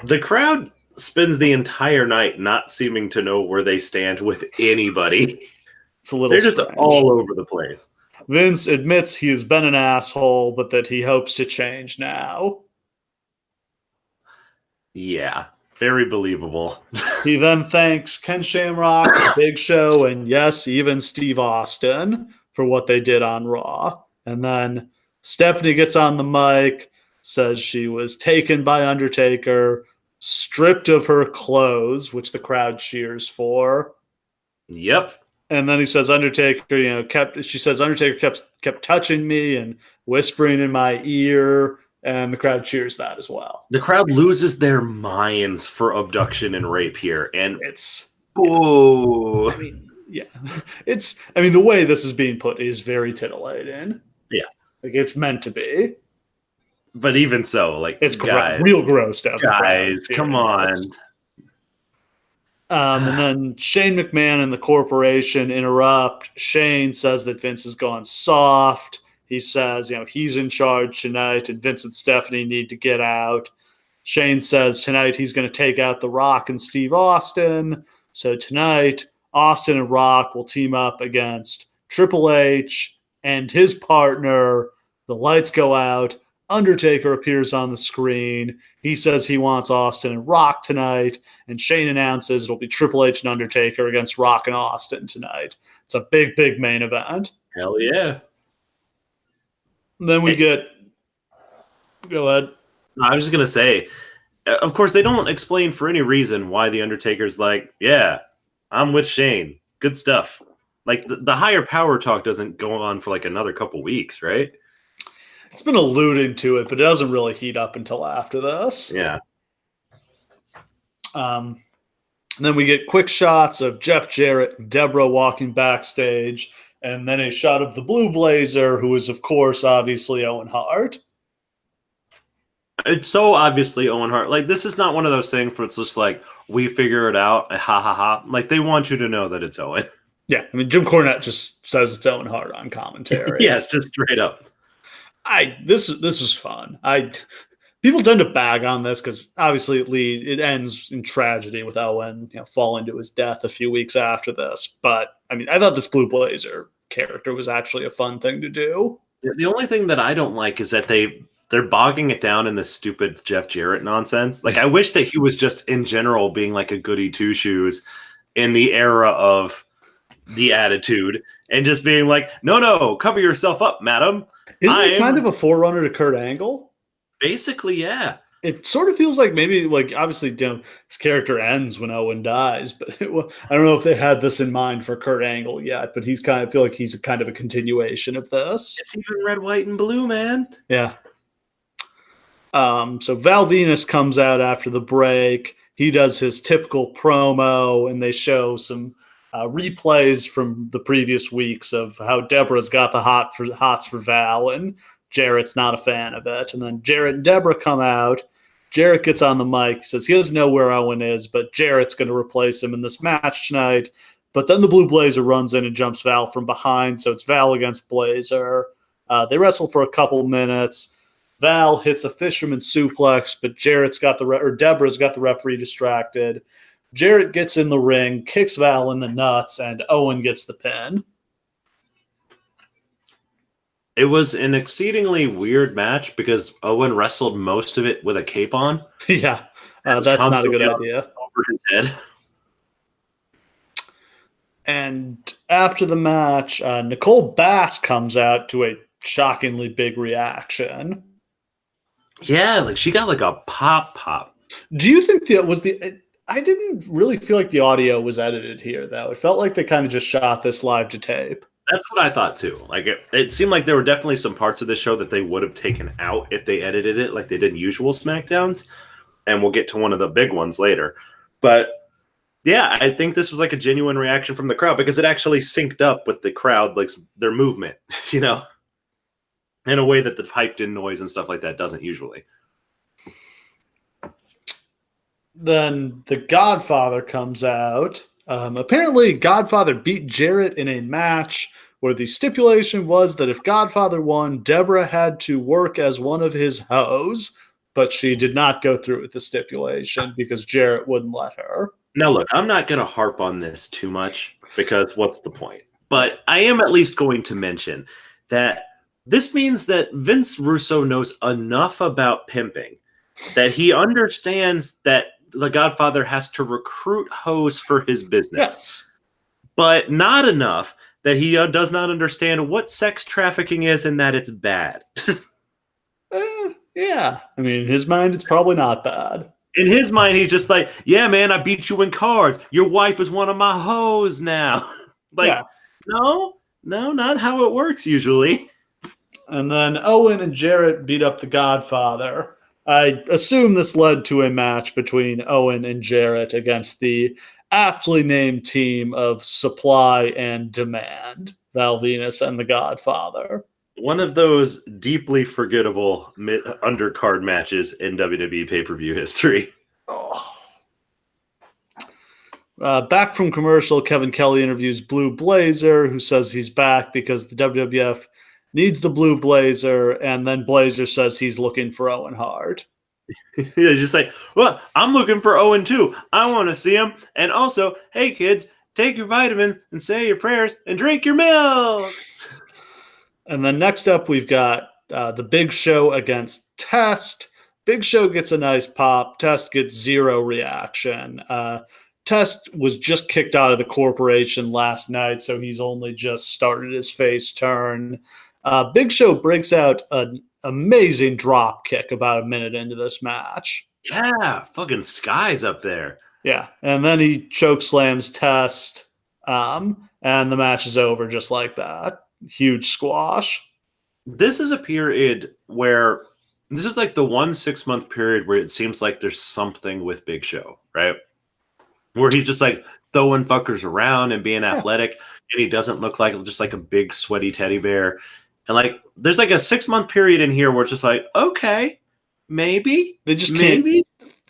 The crowd spends the entire night not seeming to know where they stand with anybody. It's a little They're just strange. all over the place. Vince admits he has been an asshole, but that he hopes to change now. Yeah, very believable. He then thanks Ken Shamrock, The Big Show, and yes, even Steve Austin for what they did on Raw. And then Stephanie gets on the mic, says she was taken by Undertaker, stripped of her clothes, which the crowd cheers for. Yep. And then he says Undertaker, kept touching me and whispering in my ear, and the crowd cheers that as well. The crowd loses their minds for abduction and rape here, and it's oh, the way this is being put is very tittillating. Yeah, it's meant to be. But even so, it's real gross stuff. Guys, come on. And then Shane McMahon and the corporation interrupt. Shane says that Vince has gone soft. He says, he's in charge tonight, and Vince and Stephanie need to get out. Shane says tonight he's going to take out The Rock and Steve Austin. So tonight, Austin and Rock will team up against Triple H and his partner. The lights go out. Undertaker appears on the screen. He says he wants Austin and Rock tonight, and Shane announces it'll be Triple H and Undertaker against Rock and Austin tonight. It's a big, big main event. Hell yeah. Then we get... Go ahead. No, I was just going to say, of course, they don't explain for any reason why the Undertaker's yeah, I'm with Shane. Good stuff. The higher power talk doesn't go on for another couple weeks, right? It's been alluding to it, but it doesn't really heat up until after this. Yeah. And then we get quick shots of Jeff Jarrett and Deborah walking backstage, and then a shot of the Blue Blazer, who is, of course, obviously Owen Hart. It's so obviously Owen Hart. This is not one of those things where it's just we figure it out, ha ha ha. They want you to know that it's Owen. Yeah, Jim Cornette just says it's Owen Hart on commentary. Yes, just straight up. This was fun. People tend to bag on this because obviously it ends in tragedy with Owen falling to his death a few weeks after this. But I thought this Blue Blazer character was actually a fun thing to do. The only thing that I don't like is that they're bogging it down in this stupid Jeff Jarrett nonsense. I wish that he was just in general being a goody two shoes in the era of the Attitude and just being no, cover yourself up, madam. Isn't it kind of a forerunner to Kurt Angle? Basically, yeah. It sort of feels maybe obviously his character ends when Owen dies, but I don't know if they had this in mind for Kurt Angle yet. But I feel like he's kind of a continuation of this. It's even red, white, and blue, man. Yeah. So Val Venus comes out after the break. He does his typical promo, and they show some replays from the previous weeks of how Deborah's got the hots for Val, and Jarrett's not a fan of it. And then Jarrett and Deborah come out. Jarrett gets on the mic, says he doesn't know where Owen is, but Jarrett's going to replace him in this match tonight. But then the Blue Blazer runs in and jumps Val from behind, so it's Val against Blazer. They wrestle for a couple minutes. Val hits a fisherman suplex, but Deborah's got the referee distracted. Jarrett gets in the ring, kicks Val in the nuts, and Owen gets the pin. It was an exceedingly weird match because Owen wrestled most of it with a cape on. Yeah, that's not a good idea. Over his head. And after the match, Nicole Bass comes out to a shockingly big reaction. Yeah, like she got like a pop. Do you think I didn't really feel like the audio was edited here, though. It felt like they kind of just shot this live to tape. That's what I thought too. Like it seemed like there were definitely some parts of the show that they would have taken out if they edited it like they did usual SmackDowns. And we'll get to one of the big ones later. But yeah, I think this was like a genuine reaction from the crowd because it actually synced up with the crowd, like their movement, in a way that the piped in noise and stuff like that doesn't usually. Then the Godfather comes out. Apparently, Godfather beat Jarrett in a match where the stipulation was that if Godfather won, Deborah had to work as one of his hoes, but she did not go through with the stipulation because Jarrett wouldn't let her. Now, look, I'm not going to harp on this too much because what's the point? But I am at least going to mention that this means that Vince Russo knows enough about pimping that he understands that the Godfather has to recruit hoes for his business. Yes. But not enough that he does not understand what sex trafficking is and that it's bad. Yeah. I mean, in his mind, it's probably not bad. In his mind, he's just like, yeah, man, I beat you in cards. Your wife is one of my hoes now. No, not how it works usually. And then Owen and Jarrett beat up the Godfather. I assume this led to a match between Owen and Jarrett against the aptly named team of Supply and Demand, Val Venis and the Godfather. One of those deeply forgettable undercard matches in WWE pay-per-view history. Back from commercial, Kevin Kelly interviews Blue Blazer, who says he's back because the WWF needs the Blue Blazer, and then Blazer says he's looking for Owen Hart. He's just like, well, I'm looking for Owen too. I want to see him. And also, hey kids, take your vitamins and say your prayers and drink your milk. And then next up, we've got the Big Show against Test. Big Show gets a nice pop. Test gets zero reaction. Test was just kicked out of the corporation last night, so he's only just started his face turn. Big Show breaks out an amazing drop kick about a minute into this match. Yeah, fucking Sky's up there. Yeah, and then he choke slams Test, and the match is over just like that. Huge squash. This is a period where this is like the 1 6-month period where it seems like there's something with Big Show, right? Where he's just like throwing fuckers around and being athletic, and he doesn't look like just like a big sweaty teddy bear. And like there's like a 6-month period in here where it's just like, okay, maybe they just can't.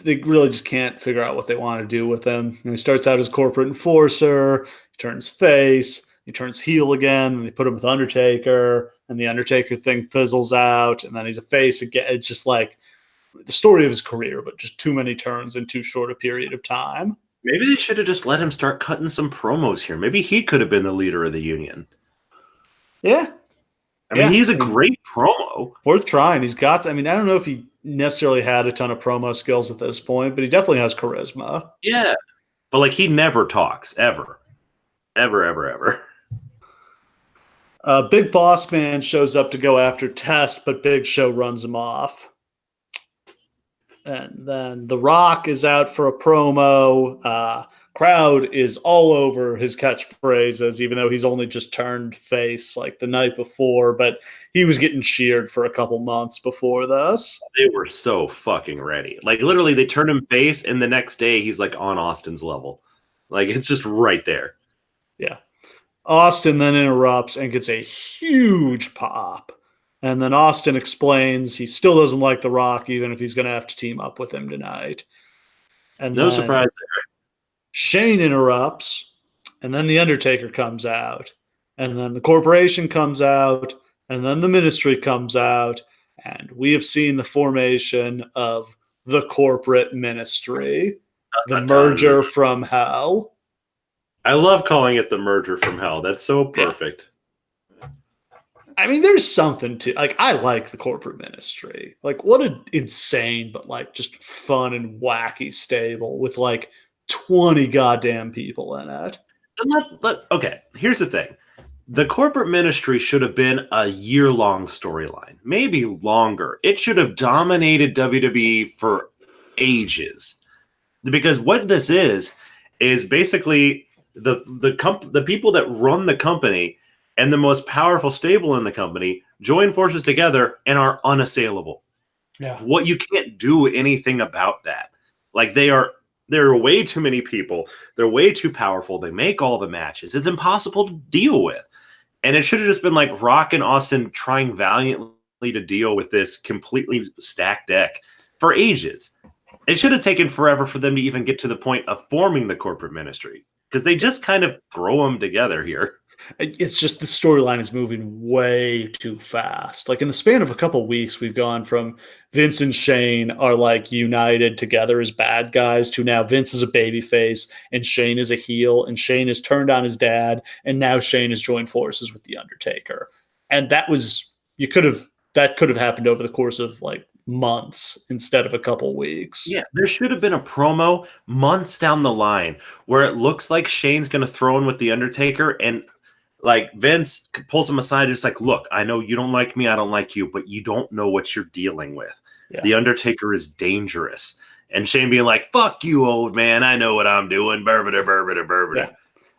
They really just can't figure out what they want to do with him. And he starts out as corporate enforcer, he turns face, he turns heel again, and they put him with Undertaker, and the Undertaker thing fizzles out, and then he's a face again. It's just like the story of his career, but just too many turns in too short a period of time. Maybe they should have just let him start cutting some promos here. Maybe he could have been the leader of the union. Yeah. I mean, he's a great promo. Worth trying. He's got, I don't know if he necessarily had a ton of promo skills at this point, but he definitely has charisma. Yeah. But like he never talks, ever. Ever. Big Boss Man shows up to go after Test, but Big Show runs him off. And then The Rock is out for a promo. Crowd is all over his catchphrases, even though he's only just turned face like the night before, but he was getting cheered for a couple months before this. They were so fucking ready. Like literally they turned him face and the next day he's like on Austin's level. Like it's just right there. Yeah. Austin then interrupts and gets a huge pop. And then Austin explains he still doesn't like The Rock, even if he's going to have to team up with him tonight. And No then surprise Shane interrupts, and then The Undertaker comes out, and then the corporation comes out, and then the ministry comes out, and we have seen the formation of the corporate ministry, the merger from hell. I love calling it the merger from hell. That's so perfect. Yeah. I mean, there's something to like. I like the corporate ministry. Like, what an insane, but like just fun and wacky stable with like 20 goddamn people in it. Okay, here's the thing. The corporate ministry should have been a year-long storyline, maybe longer. It should have dominated WWE for ages. Because what this is basically the people that run the company and the most powerful stable in the company join forces together and are unassailable. Yeah. What you can't do anything about that. Like there are way too many people. They're way too powerful. They make all the matches. It's impossible to deal with. And it should have just been like Rock and Austin trying valiantly to deal with this completely stacked deck for ages. It should have taken forever for them to even get to the point of forming the corporate ministry because they just kind of throw them together here. It's just the storyline is moving way too fast. Like in the span of a couple of weeks, we've gone from Vince and Shane are like united together as bad guys to now Vince is a babyface and Shane is a heel and Shane has turned on his dad and now Shane has joined forces with The Undertaker. And that could have happened over the course of like months instead of a couple weeks. Yeah, there should have been a promo months down the line where it looks like Shane's going to throw in with The Undertaker and like Vince pulls him aside, just like, look, I know you don't like me, I don't like you, but you don't know what you're dealing with. Yeah. The Undertaker is dangerous. And Shane being like, fuck you, old man, I know what I'm doing. Yeah.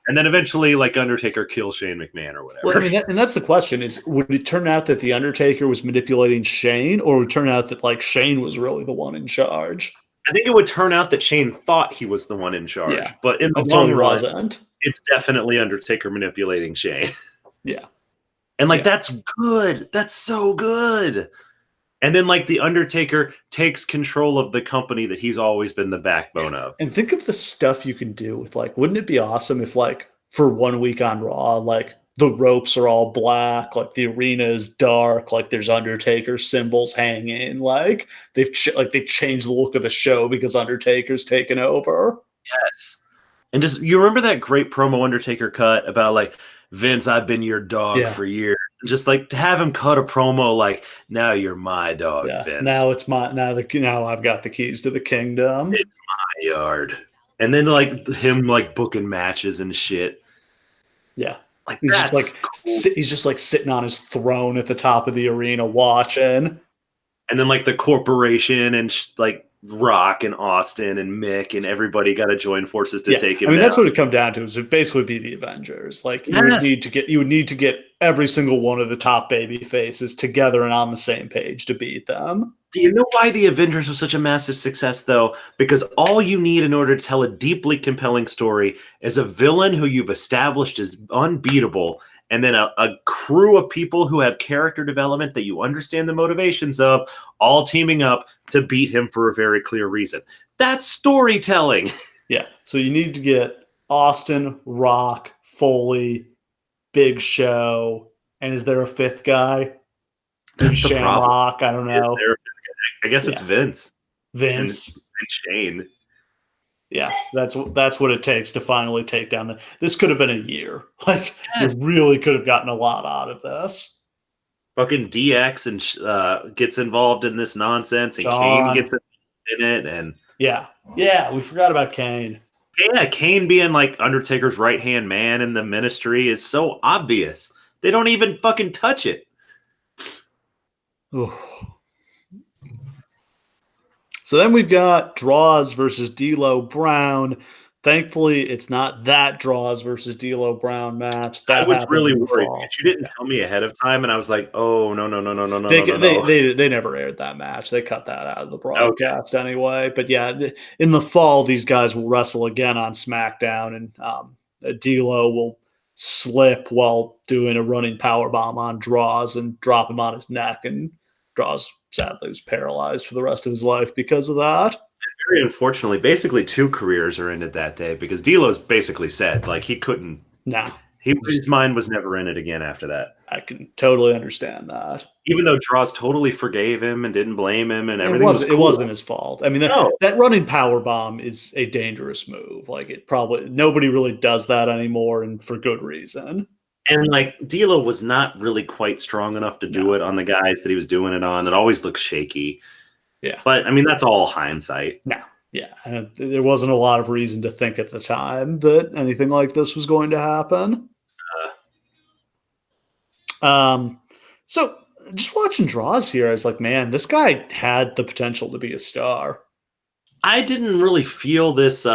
And then eventually, like, Undertaker kills Shane McMahon or whatever. Well, I mean, and that's the question is, would it turn out that The Undertaker was manipulating Shane, or would it turn out that, like, Shane was really the one in charge? I think it would turn out that Shane thought he was the one in charge. Yeah. But in the long run, it's definitely Undertaker manipulating Shane. Yeah. And, like, that's good. That's so good. And then, like, The Undertaker takes control of the company that he's always been the backbone of. And think of the stuff you can do with, like, wouldn't it be awesome if, like, for 1 week on Raw, like, the ropes are all black, like, the arena is dark, like, there's Undertaker symbols hanging, like, they've changed the look of the show because Undertaker's taken over. Yes. And just, you remember that great promo Undertaker cut about, like, Vince, I've been your dog for years. Just like to have him cut a promo like, now you're my dog, Vince. Now it's now I've got the keys to the kingdom. It's my yard. And then like him like booking matches and shit. Yeah. Like he's just like sitting on his throne at the top of the arena watching. And then like the corporation and like Rock and Austin and Mick and everybody got to join forces to take him. I mean, down. That's what it come down to. Is it basically be the Avengers? Like you would need to get every single one of the top baby faces together and on the same page to beat them. Do you know why the Avengers was such a massive success, though? Because all you need in order to tell a deeply compelling story is a villain who you've established as unbeatable, and then a crew of people who have character development that you understand the motivations of, all teaming up to beat him for a very clear reason. That's storytelling. Yeah. So you need to get Austin, Rock, Foley, Big Show, and is there a fifth guy? That's the problem. Rock, I don't know. I guess it's Vince. Vince. And Shane. Yeah, that's what it takes to finally take down this could have been a year. Like you really could have gotten a lot out of this. Fucking DX and gets involved in this nonsense, and Kane gets in it, and yeah, we forgot about Kane. Yeah, Kane being like Undertaker's right-hand man in the ministry is so obvious. They don't even fucking touch it. Ooh. So then we've got Draws versus D'Lo Brown. Thankfully, it's not that Draws versus D'Lo Brown match. I was really worried. You didn't tell me ahead of time, and I was like, "Oh no!" They never aired that match. They cut that out of the broadcast anyway. But yeah, in the fall, these guys will wrestle again on SmackDown, and D'Lo will slip while doing a running power bomb on Draws and drop him on his neck, and Draws sadly was paralyzed for the rest of his life because of that. Very unfortunately, basically 2 careers are ended that day because D'Lo's basically said like he couldn't. No, His mind was never in it again after that. I can totally understand that. Even though Draws totally forgave him and didn't blame him and everything It wasn't his fault. I mean, No. that running power bomb is a dangerous move. Like, it probably nobody really does that anymore, and for good reason. And like D'Lo was not really quite strong enough to do it on the guys that he was doing it on. It always looked shaky. Yeah. But I mean, that's all hindsight. No. Yeah. And there wasn't a lot of reason to think at the time that anything like this was going to happen. So just watching Draws here, I was like, man, this guy had the potential to be a star. I didn't really feel this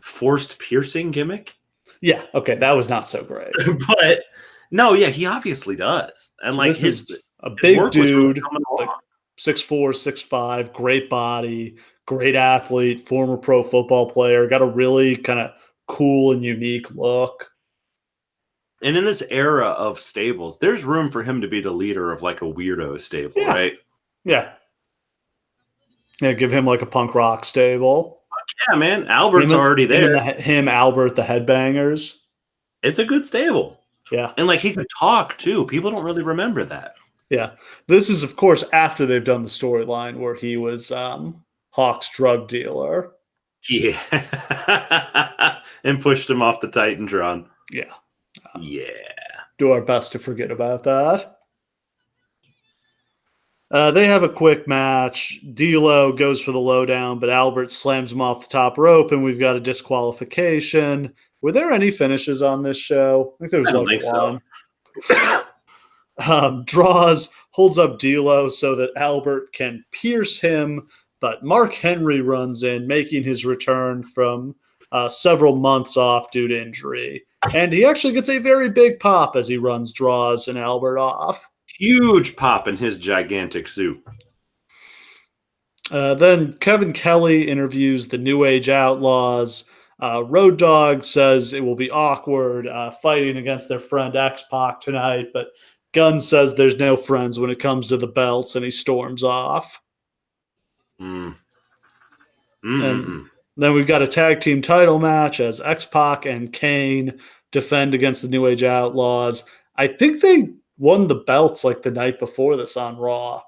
forced piercing gimmick. Yeah, okay, that was not so great. But no, yeah, he obviously does. And So like his a big dude, like 6'4", 6'5", great body, great athlete, former pro football player, got a really kind of cool and unique look. And in this era of stables, there's room for him to be the leader of like a weirdo stable, right? Yeah. Yeah, give him like a punk rock stable. Yeah, man. Albert's already there. Him, Albert, the Headbangers. It's a good stable. Yeah. And like he could talk too. People don't really remember that. Yeah. This is, of course, after they've done the storyline where he was Hawk's drug dealer. Yeah. And pushed him off the Titantron. Yeah. Yeah. Do our best to forget about that. They have a quick match. D'Lo goes for the lowdown, but Albert slams him off the top rope, and we've got a disqualification. Were there any finishes on this show? I think there was one. So. Draws, holds up D'Lo so that Albert can pierce him, but Mark Henry runs in, making his return from several months off due to injury. And he actually gets a very big pop as he runs Draws and Albert off. Huge pop in his gigantic suit. Then Kevin Kelly interviews the New Age Outlaws. Road Dogg says it will be awkward fighting against their friend X-Pac tonight, but Gunn says there's no friends when it comes to the belts, and he storms off. And then we've got a tag team title match as X-Pac and Kane defend against the New Age Outlaws. I think they won the belts like the night before this on Raw.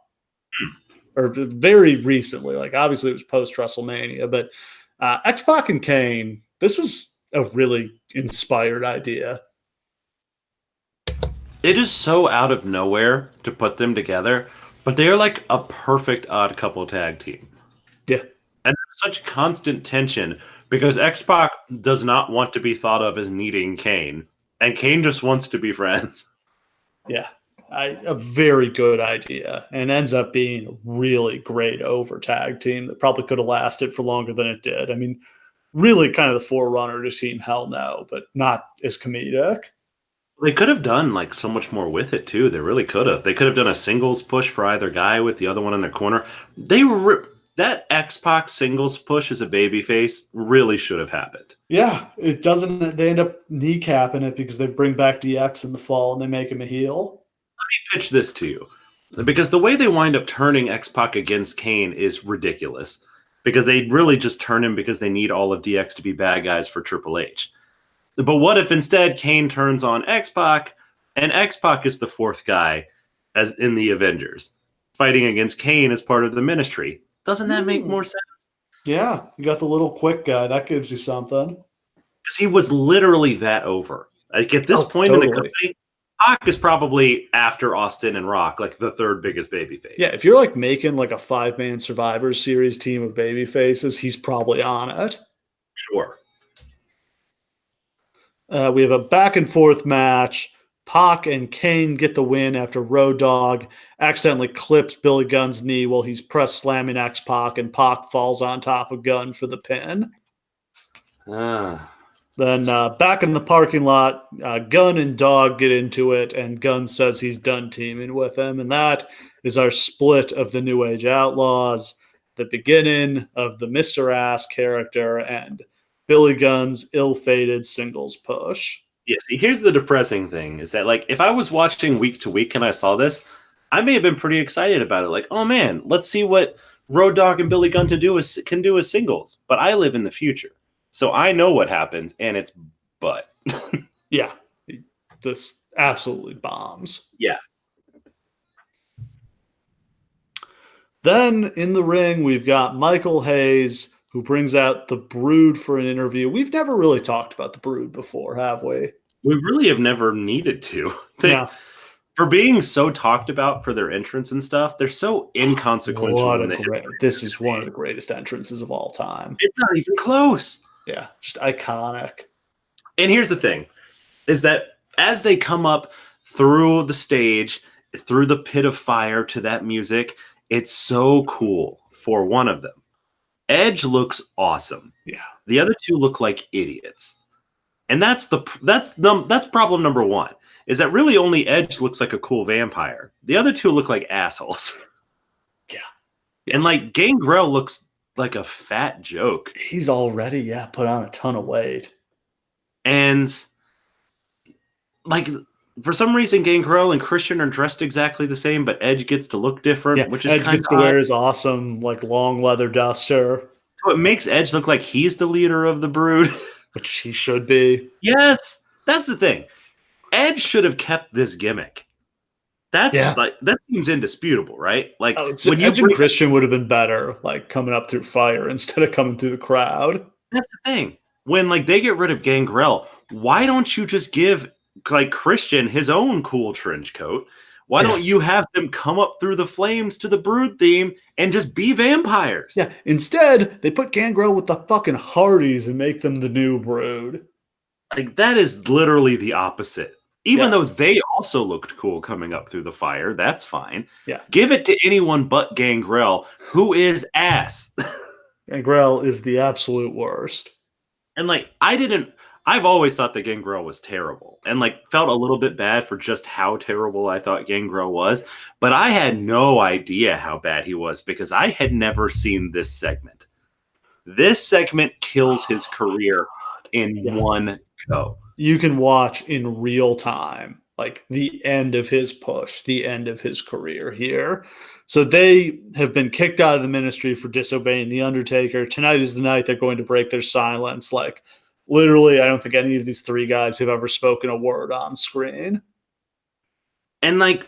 Or very recently. Like, obviously it was post-WrestleMania, but X-Pac and Kane, this was a really inspired idea. It is so out of nowhere to put them together, but they are like a perfect odd couple tag team. Yeah. And there's such constant tension because X-Pac does not want to be thought of as needing Kane, and Kane just wants to be friends. Yeah. A very good idea, and ends up being a really great over tag team that probably could have lasted for longer than it did. I mean, really kind of the forerunner to Team Hell No, but not as comedic. They could have done like so much more with it too. They really could have. They could have done a singles push for either guy with the other one in their corner. That X-Pac singles push as a babyface really should have happened. Yeah, it doesn't. They end up kneecapping it because they bring back DX in the fall and they make him a heel. Let me pitch this to you, because the way they wind up turning X-Pac against Kane is ridiculous. Because they really just turn him because they need all of DX to be bad guys for Triple H. But what if instead Kane turns on X-Pac, and X-Pac is the fourth guy, as in the Avengers, fighting against Kane as part of the Ministry? Doesn't that make more sense? Yeah, you got the little quick guy. That gives you something. Because he was literally that over. Like at this point in the company, Pac is probably after Austin and Rock, like the third biggest babyface. Yeah, if you're like making like a 5-man Survivor Series team of babyfaces, he's probably on it. Sure. We have a back and forth match. Pac and Kane get the win after Road Dogg accidentally clips Billy Gunn's knee while he's press slamming X-Pac, and Pac falls on top of Gunn for the pin. Then back in the parking lot, Gunn and Dogg get into it, and Gunn says he's done teaming with him. And that is our split of the New Age Outlaws, the beginning of the Mr. Ass character and Billy Gunn's ill-fated singles push. Yeah, see, here's the depressing thing is that, like, if I was watching week to week and I saw this, I may have been pretty excited about it. Like, oh man, let's see what Road Dogg and Billy Gunn can do as singles. But I live in the future, so I know what happens, and it's butt. Yeah, this absolutely bombs. Yeah. Then in the ring, we've got Michael Hayes, who brings out the Brood for an interview. We've never really talked about the Brood before, have we? We really have never needed to. Yeah. For being so talked about for their entrance and stuff, they're so inconsequential in the history. This is one of the greatest entrances of all time. It's not even close. Yeah, just iconic. And here's the thing, is that as they come up through the stage, through the pit of fire to that music, it's so cool for one of them. Edge looks awesome. Yeah. The other two look like idiots. And that's problem number one. Is that really only Edge looks like a cool vampire. The other two look like assholes. Yeah. And like Gangrel looks like a fat joke. He's already, put on a ton of weight. And like for some reason Gangrel and Christian are dressed exactly the same, but Edge gets to look different, which is Edge kind gets to wear his awesome like long leather duster. So it makes Edge look like he's the leader of the Brood. Which he should be. Yes. That's the thing. Edge should have kept this gimmick. Like that seems indisputable, right? Like when Edge and Christian would have been better, like coming up through fire instead of coming through the crowd. That's the thing. When like they get rid of Gangrel, why don't you just give like Christian his own cool trench coat? Why don't you have them come up through the flames to the Brood theme and just be vampires? Yeah. Instead, they put Gangrel with the fucking Hardys and make them the new Brood. Like that is literally the opposite. Even though they also looked cool coming up through the fire, that's fine. Yeah. Give it to anyone but Gangrel, who is ass. Gangrel is the absolute worst. And like I've always thought that Gangrel was terrible and like felt a little bit bad for just how terrible I thought Gangrel was. But I had no idea how bad he was because I had never seen this segment. This segment kills his career in one go. You can watch in real time, like the end of his push, the end of his career here. So they have been kicked out of the ministry for disobeying The Undertaker. Tonight is the night they're going to break their silence. Like, literally, I don't think any of these three guys have ever spoken a word on screen. And, like,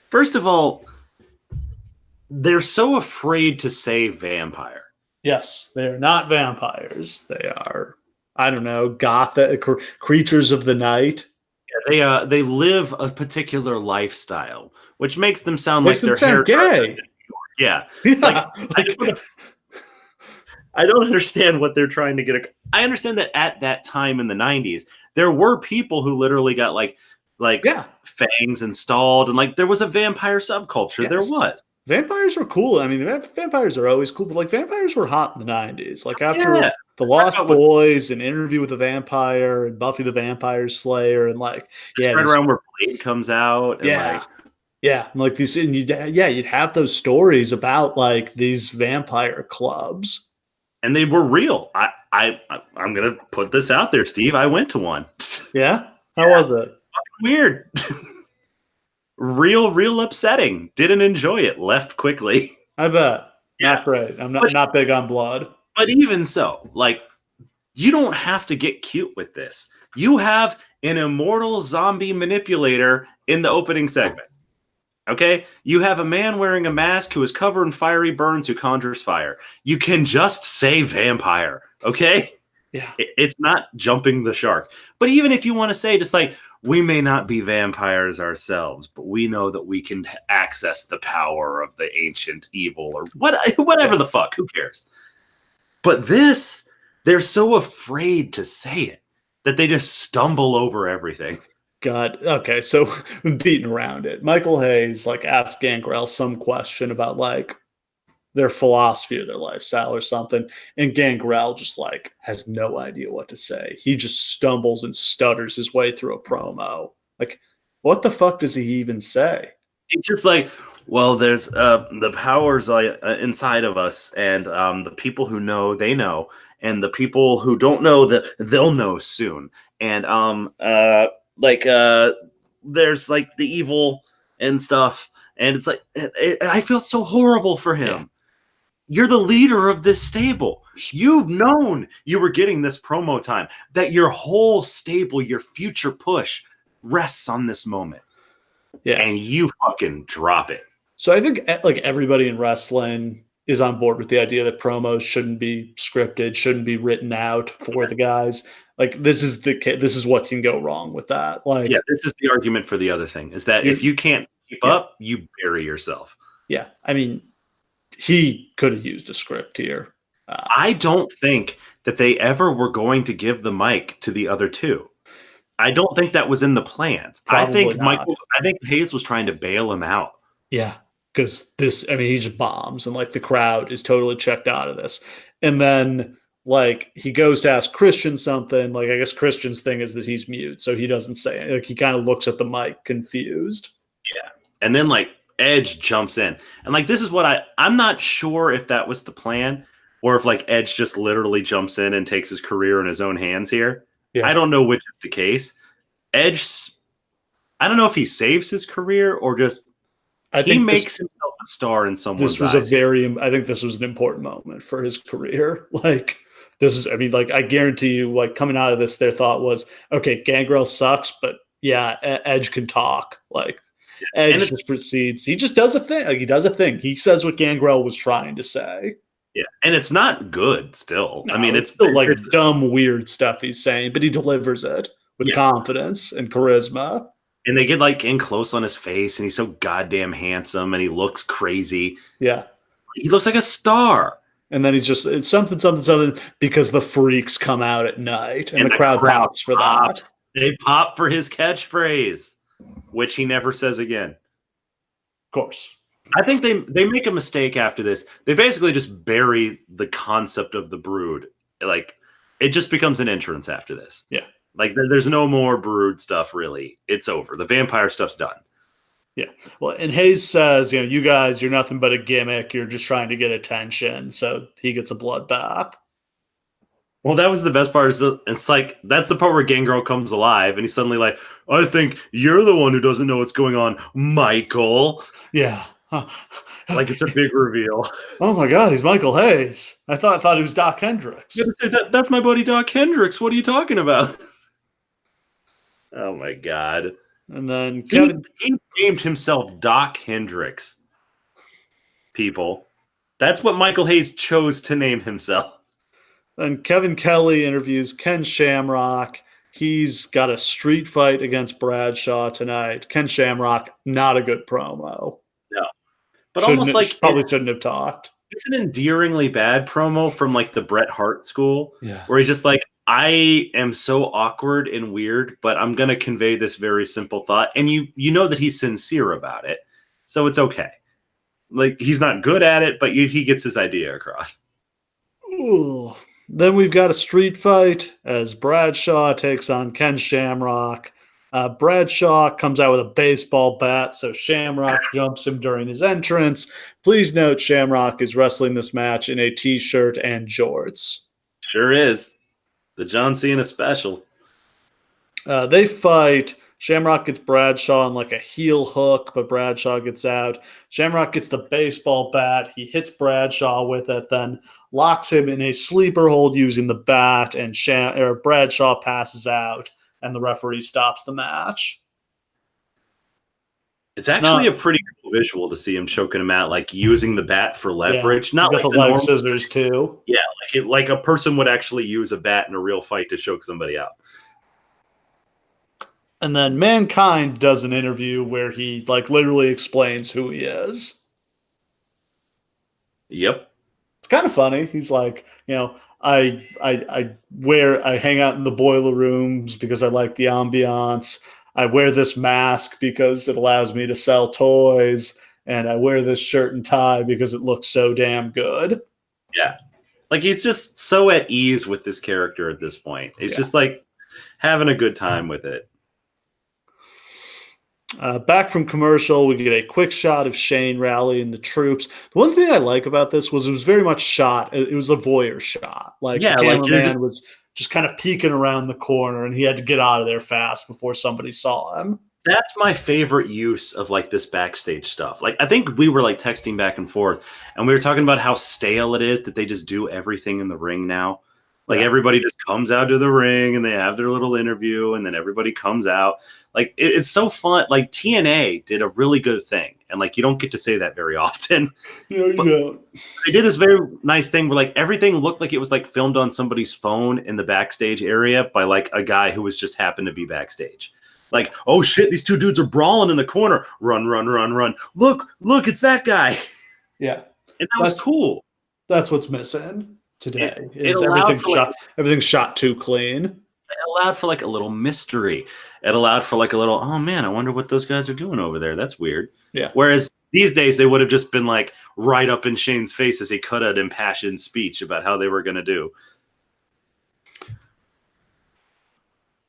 first of all, they're so afraid to say vampire. Yes, they are not vampires. They are, I don't know, gothic creatures of the night. Yeah, they live a particular lifestyle, which makes them sound like they're gay. Yeah. I don't understand what they're trying to get. I understand that at that time in the 90s, there were people who literally got like fangs installed, and like there was a vampire subculture. Yes. There was. Vampires were cool. I mean, vampires are always cool, but like vampires were hot in the 90s. Like after The Lost Boys and Interview with the Vampire and Buffy the Vampire Slayer and like right around where Blade comes out. And and like these, and you'd have those stories about like these vampire clubs, and they were real. I'm gonna put this out there, Steve. I went to one. Yeah, how was it? Weird. Real upsetting. Didn't enjoy it. Left quickly. I bet. Not great. I'm not big on blood. But even so, like, you don't have to get cute with this. You have an immortal zombie manipulator in the opening segment. Okay? You have a man wearing a mask who is covered in fiery burns who conjures fire. You can just say vampire. Okay? Yeah. It's not jumping the shark. But even if you want to say just like, we may not be vampires ourselves, but we know that we can access the power of the ancient evil or whatever the fuck. Who cares? But this, they're so afraid to say it that they just stumble over everything. God. Okay. So I'm beating around it. Michael Hayes like asked Gangrel some question about like their philosophy or their lifestyle or something. And Gangrel just like has no idea what to say. He just stumbles and stutters his way through a promo. Like, what the fuck does he even say? It's just like, well, there's the powers inside of us, and the people who know, they know, and the people who don't know, that they'll know soon. and there's like the evil and stuff, and it's like I feel so horrible for him. Yeah. You're the leader of this stable. You've known you were getting this promo time, that your whole stable, your future push rests on this moment. Yeah. And you fucking drop it. So I think like everybody in wrestling is on board with the idea that promos shouldn't be scripted, shouldn't be written out for the guys. Like this is what can go wrong with that. Like, yeah, this is the argument for the other thing, is that if you can't keep up, you bury yourself. Yeah. I mean, he could have used a script here. I don't think that they ever were going to give the mic to the other two. I don't think that was in the plans. I think Hayes was trying to bail him out. Yeah, because he just bombs, and like the crowd is totally checked out of this. And then like he goes to ask Christian something. Like I guess Christian's thing is that he's mute, so he doesn't say it. Like he kind of looks at the mic confused. Yeah, and then like Edge jumps in, and like this is what I'm not sure if that was the plan, or if like Edge just literally jumps in and takes his career in his own hands here. Yeah. I don't know which is the case. Edge, I don't know if he saves his career or just he makes himself a star in someone's eyes. I think this was an important moment for his career. Like I guarantee you, like coming out of this, their thought was, okay, Gangrel sucks, but yeah, Edge can talk. Like Edge just proceeds. He just does a thing. Like he does a thing. He says what Gangrel was trying to say. Yeah, and it's not good still. No, I mean, it's still like dumb, weird stuff he's saying, but he delivers it with confidence and charisma. And they get like in close on his face, and he's so goddamn handsome, and he looks crazy. Yeah. He looks like a star. And then it's something, because the freaks come out at night, and the crowd pops for that. They pop for his catchphrase, which he never says again. Of course. I think they make a mistake after this. They basically just bury the concept of the Brood. Like, it just becomes an entrance after this. Yeah. Like, there's no more Brood stuff, really. It's over. The vampire stuff's done. Yeah. Well, and Hayes says, you guys, you're nothing but a gimmick. You're just trying to get attention. So he gets a bloodbath. Well, that was the best part. It's like, that's the part where Gangrel comes alive, and he's suddenly like, I think you're the one who doesn't know what's going on, Michael. Yeah. Like it's a big reveal. Oh my God, he's Michael Hayes. I thought he was Doc Hendricks. That's my buddy Doc Hendricks. What are you talking about? Oh my God. And then Kevin he named himself Doc Hendricks. People. That's what Michael Hayes chose to name himself. Then Kevin Kelly interviews Ken Shamrock. He's got a street fight against Bradshaw tonight. Ken Shamrock, not a good promo. No. But almost like probably shouldn't have talked. It's an endearingly bad promo from like the Bret Hart school, yeah, where he's just like, I am so awkward and weird, but I'm going to convey this very simple thought. And you know that he's sincere about it. So it's okay. Like he's not good at it, but he gets his idea across. Ooh. Then we've got a street fight as Bradshaw takes on Ken Shamrock. Bradshaw comes out with a baseball bat, so Shamrock jumps him during his entrance. Please note Shamrock is wrestling this match in a t-shirt and jorts. Sure is. The John Cena special. They fight. Shamrock gets Bradshaw on like a heel hook, but Bradshaw gets out. Shamrock gets the baseball bat. He hits Bradshaw with it, then locks him in a sleeper hold using the bat, and Bradshaw passes out. And the referee stops the match. It's actually a pretty cool visual to see him choking him out, like using the bat for leverage. Not like the normal scissors too. Yeah, like a person would actually use a bat in a real fight to choke somebody out. And then Mankind does an interview where he like literally explains who he is. Yep. It's kind of funny. He's like, I hang out in the boiler rooms because I like the ambiance. I wear this mask because it allows me to sell toys, and I wear this shirt and tie because it looks so damn good. Yeah. Like he's just so at ease with this character at this point. He's just like having a good time with it. Back from commercial, we get a quick shot of Shane rallying the troops. The one thing I like about this was it was very much shot. It was a voyeur shot. Like the cameraman was just kind of peeking around the corner, and he had to get out of there fast before somebody saw him. That's my favorite use of like this backstage stuff. Like, I think we were like texting back and forth, and we were talking about how stale it is that they just do everything in the ring now. Like, everybody just comes out to the ring and they have their little interview, and then everybody comes out. Like, it's so fun. Like, TNA did a really good thing, and like, you don't get to say that very often. No, you don't. They did this very nice thing where like everything looked like it was like filmed on somebody's phone in the backstage area by like a guy who was just happened to be backstage. Like, oh shit, these two dudes are brawling in the corner. Run, run, run, run. Look, it's that guy. Yeah. And that was cool. That's what's missing today. It Everything's shot too clean. It allowed for like a little mystery. It allowed for like a little, oh man, I wonder what those guys are doing over there. That's weird. Yeah. Whereas these days they would have just been like right up in Shane's face as he cut an impassioned speech about how they were going to do.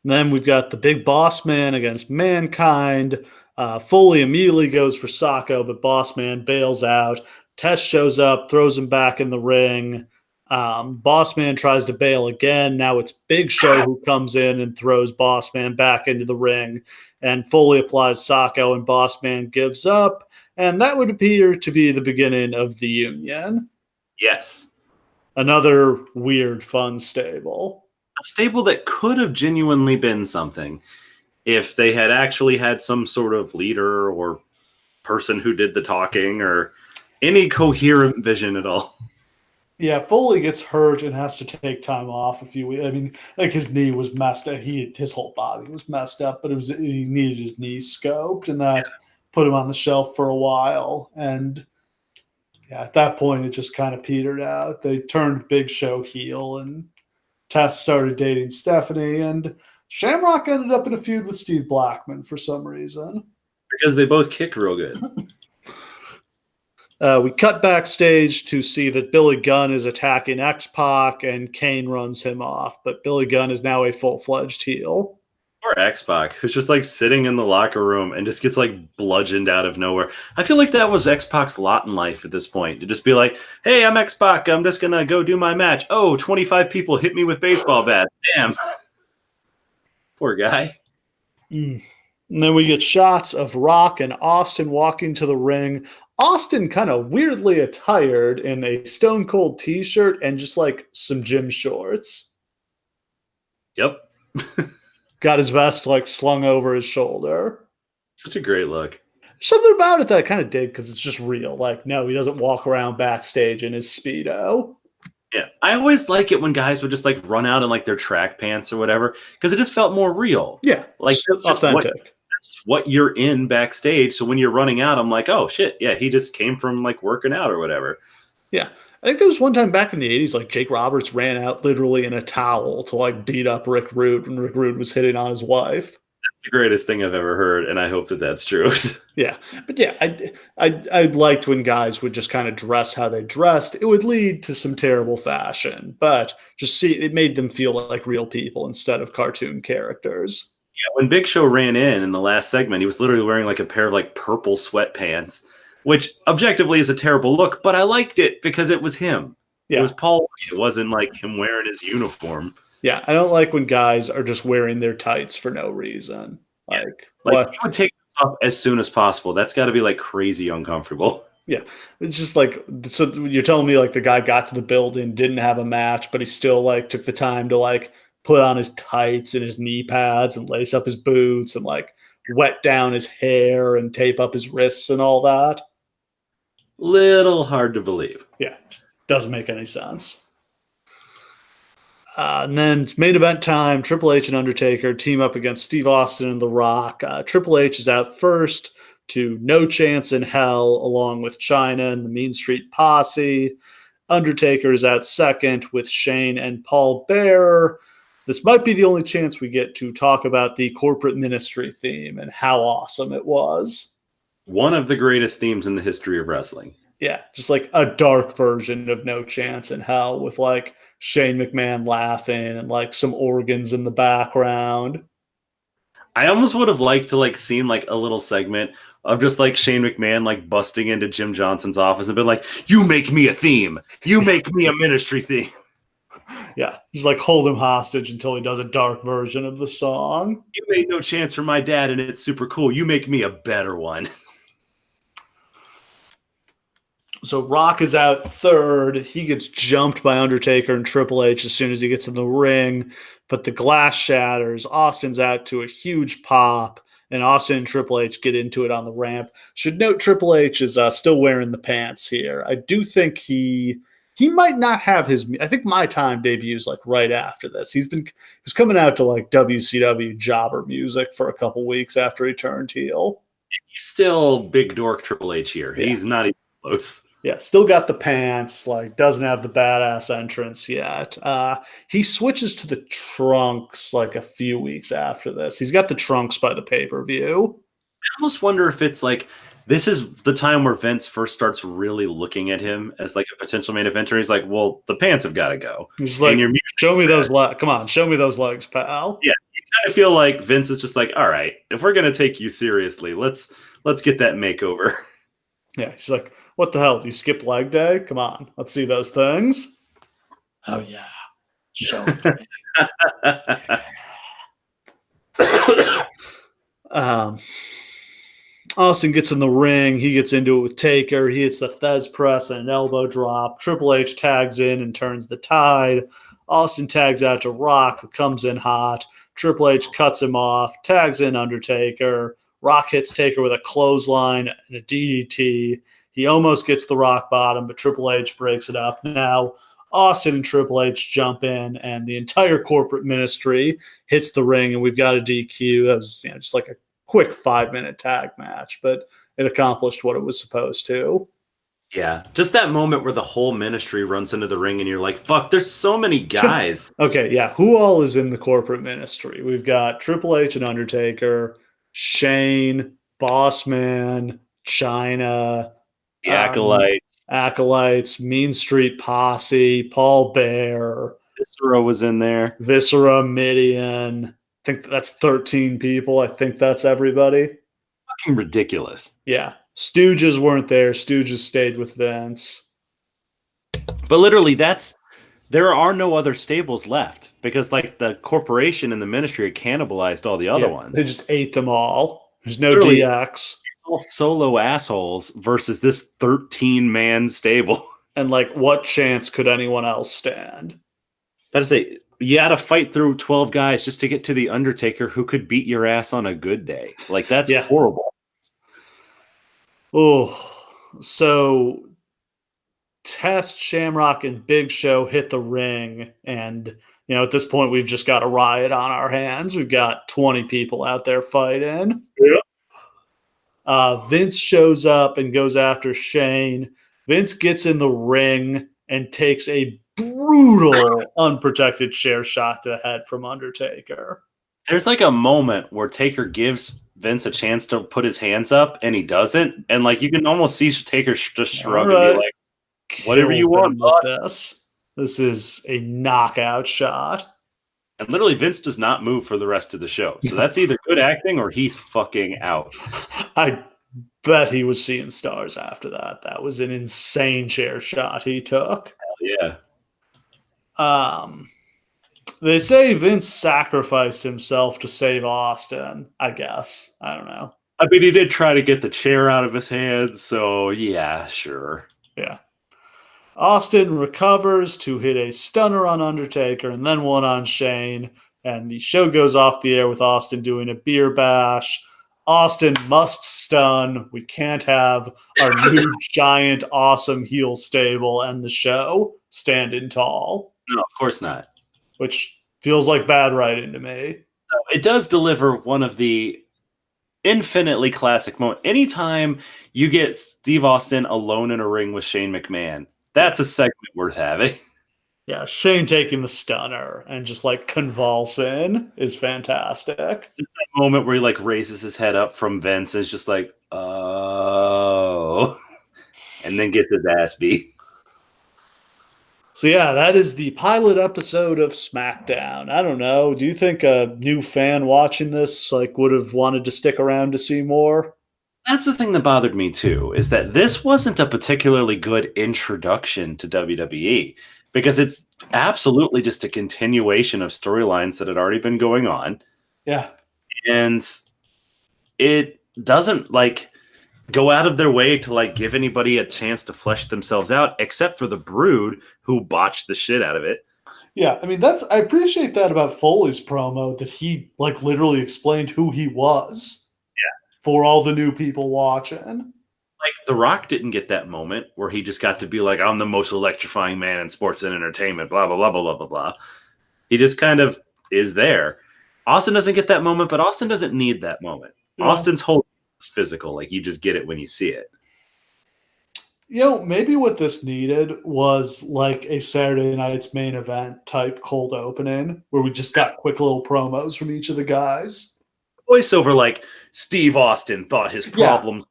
And then we've got the Big Boss Man against Mankind. Foley immediately goes for Sacco, but Boss Man bails out. Test shows up, throws him back in the ring. Boss Man tries to bail again. Now it's Big Show who comes in and throws Boss Man back into the ring. And Foley applies Sacco, and Boss Man gives up. And that would appear to be the beginning of the Union. Yes. Another weird, fun stable. A stable that could have genuinely been something if they had actually had some sort of leader or person who did the talking or any coherent vision at all. Yeah, Foley gets hurt and has to take time off a few weeks. I mean, like his knee was messed up. His whole body was messed up, but he needed his knee scoped, and that put him on the shelf for a while. And yeah, at that point, it just kind of petered out. They turned Big Show heel, and Tess started dating Stephanie, and Shamrock ended up in a feud with Steve Blackman for some reason. Because they both kick real good. We cut backstage to see that Billy Gunn is attacking X-Pac, and Kane runs him off. But Billy Gunn is now a full-fledged heel. Or X-Pac, who's just like sitting in the locker room and just gets like bludgeoned out of nowhere. I feel like that was X-Pac's lot in life at this point. To just be like, hey, I'm X-Pac. I'm just going to go do my match. Oh, 25 people hit me with baseball bats. Damn. Poor guy. And then we get shots of Rock and Austin walking to the ring. Austin kind of weirdly attired in a Stone Cold t-shirt and just like some gym shorts. Yep. Got his vest like slung over his shoulder. Such a great look. Something about it that I kind of dig because it's just real. Like, no, he doesn't walk around backstage in his Speedo. Yeah. I always like it when guys would just like run out in like their track pants or whatever because it just felt more real. Yeah. Like authentic. What you're in backstage. So when you're running out, I'm like, oh shit, yeah, he just came from like working out or whatever. Yeah. I think there was one time back in the 80s, like Jake Roberts ran out literally in a towel to like beat up Rick Rude when Rick Rude was hitting on his wife. That's the greatest thing I've ever heard, and I hope that that's true. Yeah. But yeah, I liked when guys would just kind of dress how they dressed. It would lead to some terrible fashion, but it made them feel like real people instead of cartoon characters. Yeah, when Big Show ran in the last segment, he was literally wearing like a pair of like purple sweatpants, which objectively is a terrible look, but I liked it because it was him. Yeah. It was Paul. It wasn't like him wearing his uniform. Yeah, I don't like when guys are just wearing their tights for no reason. Like you would take this off as soon as possible. That's got to be like crazy uncomfortable. Yeah, it's just like, so you're telling me like the guy got to the building, didn't have a match, but he still like took the time to like put on his tights and his knee pads and lace up his boots and like wet down his hair and tape up his wrists and all that. Little hard to believe. Yeah, doesn't make any sense. And then it's main event time. Triple H and Undertaker team up against Steve Austin and The Rock. Triple H is out first to No Chance in Hell along with Chyna and the Mean Street Posse. Undertaker is out second with Shane and Paul Bearer. This might be the only chance we get to talk about the corporate ministry theme and how awesome it was. One of the greatest themes in the history of wrestling. Yeah, just like a dark version of No Chance in Hell with like Shane McMahon laughing and like some organs in the background. I almost would have liked to like seen like a little segment of just like Shane McMahon like busting into Jim Johnson's office and been like, you make me a theme. You make me a ministry theme. Yeah, just like hold him hostage until he does a dark version of the song. You made no chance for my dad, and it's super cool. You make me a better one. So Rock is out third. He gets jumped by Undertaker and Triple H as soon as he gets in the ring, but the glass shatters. Austin's out to a huge pop, and Austin and Triple H get into it on the ramp. Should note Triple H is still wearing the pants here. I do think he might not have his. I think My Time debuts like right after this. He was coming out to like WCW jobber music for a couple weeks after he turned heel. He's still big dork Triple H here. Yeah. He's not even close. Yeah, still got the pants, like doesn't have the badass entrance yet. He switches to the trunks like a few weeks after this. He's got the trunks by the pay-per-view. I almost wonder if it's like this is the time where Vince first starts really looking at him as like a potential main eventer. He's like, well, the pants have got to go. He's like, show me those legs. Come on, show me those legs, pal. Yeah, you kind of feel like Vince is just like, all right, if we're going to take you seriously, let's get that makeover. Yeah, he's like, what the hell? Do you skip leg day? Come on, let's see those things. Oh, yeah. Show it to me. Austin gets in the ring. He gets into it with Taker. He hits the Thez press and an elbow drop. Triple H tags in and turns the tide. Austin tags out to Rock, who comes in hot. Triple H cuts him off, tags in Undertaker. Rock hits Taker with a clothesline and a DDT. He almost gets the rock bottom, but Triple H breaks it up. Now, Austin and Triple H jump in, and the entire corporate ministry hits the ring, and we've got a DQ. That was just like a quick 5-minute tag match, but it accomplished what it was supposed to. Yeah, just that moment where the whole ministry runs into the ring, and you're like, fuck, there's so many guys. Okay, yeah. Who all is in the corporate ministry? We've got Triple H and Undertaker, Shane, Bossman, China, the Acolytes, Mean Street Posse, Paul Bear. Viscera was in there. Viscera, Midian. I think that's 13 people. I think that's everybody. Fucking ridiculous. Yeah. Stooges weren't there. Stooges stayed with Vince. But literally, there are no other stables left because like the corporation and the ministry had cannibalized all the other ones. They just ate them all. There's no literally, DX. All solo assholes versus this 13-man stable. And like, what chance could anyone else stand? Gotta say, you had to fight through 12 guys just to get to the Undertaker, who could beat your ass on a good day. Like that's horrible. Oh, so Test, Shamrock, and Big Show hit the ring, and at this point we've just got a riot on our hands. We've got 20 people out there fighting. Vince shows up and goes after Shane. Vince gets in the ring and takes a brutal unprotected chair shot to the head from Undertaker. There's like a moment where Taker gives Vince a chance to put his hands up, and he doesn't. And like you can almost see Taker just shrug and be like, whatever you want, boss. This is a knockout shot. And literally, Vince does not move for the rest of the show. So that's either good acting or he's fucking out. I bet he was seeing stars after that. That was an insane chair shot he took. Hell yeah. They say Vince sacrificed himself to save Austin, I guess. I don't know. I mean, he did try to get the chair out of his hands, so yeah, sure. Yeah. Austin recovers to hit a stunner on Undertaker and then one on Shane, and the show goes off the air with Austin doing a beer bash. Austin must stun. We can't have our new giant, awesome heel stable and the show standing tall. No, of course not. Which feels like bad writing to me. It does deliver one of the infinitely classic moments. Anytime you get Steve Austin alone in a ring with Shane McMahon, that's a segment worth having. Yeah, Shane taking the stunner and just like convulsing is fantastic. Just that moment where he like raises his head up from Vince and is just like, oh, and then gets his ass beat. So yeah, that is the pilot episode of SmackDown. I don't know. Do you think a new fan watching this like would have wanted to stick around to see more? That's the thing that bothered me too, is that this wasn't a particularly good introduction to WWE because it's absolutely just a continuation of storylines that had already been going on. Yeah. And it doesn't like go out of their way to like give anybody a chance to flesh themselves out, except for the Brood who botched the shit out of it. Yeah, I mean I appreciate that about Foley's promo, that he like literally explained who he was for all the new people watching. Like The Rock didn't get that moment where he just got to be like, I'm the most electrifying man in sports and entertainment, blah blah blah blah blah blah blah. He just kind of is there. Austin doesn't get that moment, but Austin doesn't need that moment. Yeah. Austin's whole is physical. Like you just get it when you see it. You know, maybe what this needed was like a Saturday Night's Main Event type cold opening where we just got quick little promos from each of the guys. Voiceover like Steve Austin thought his problems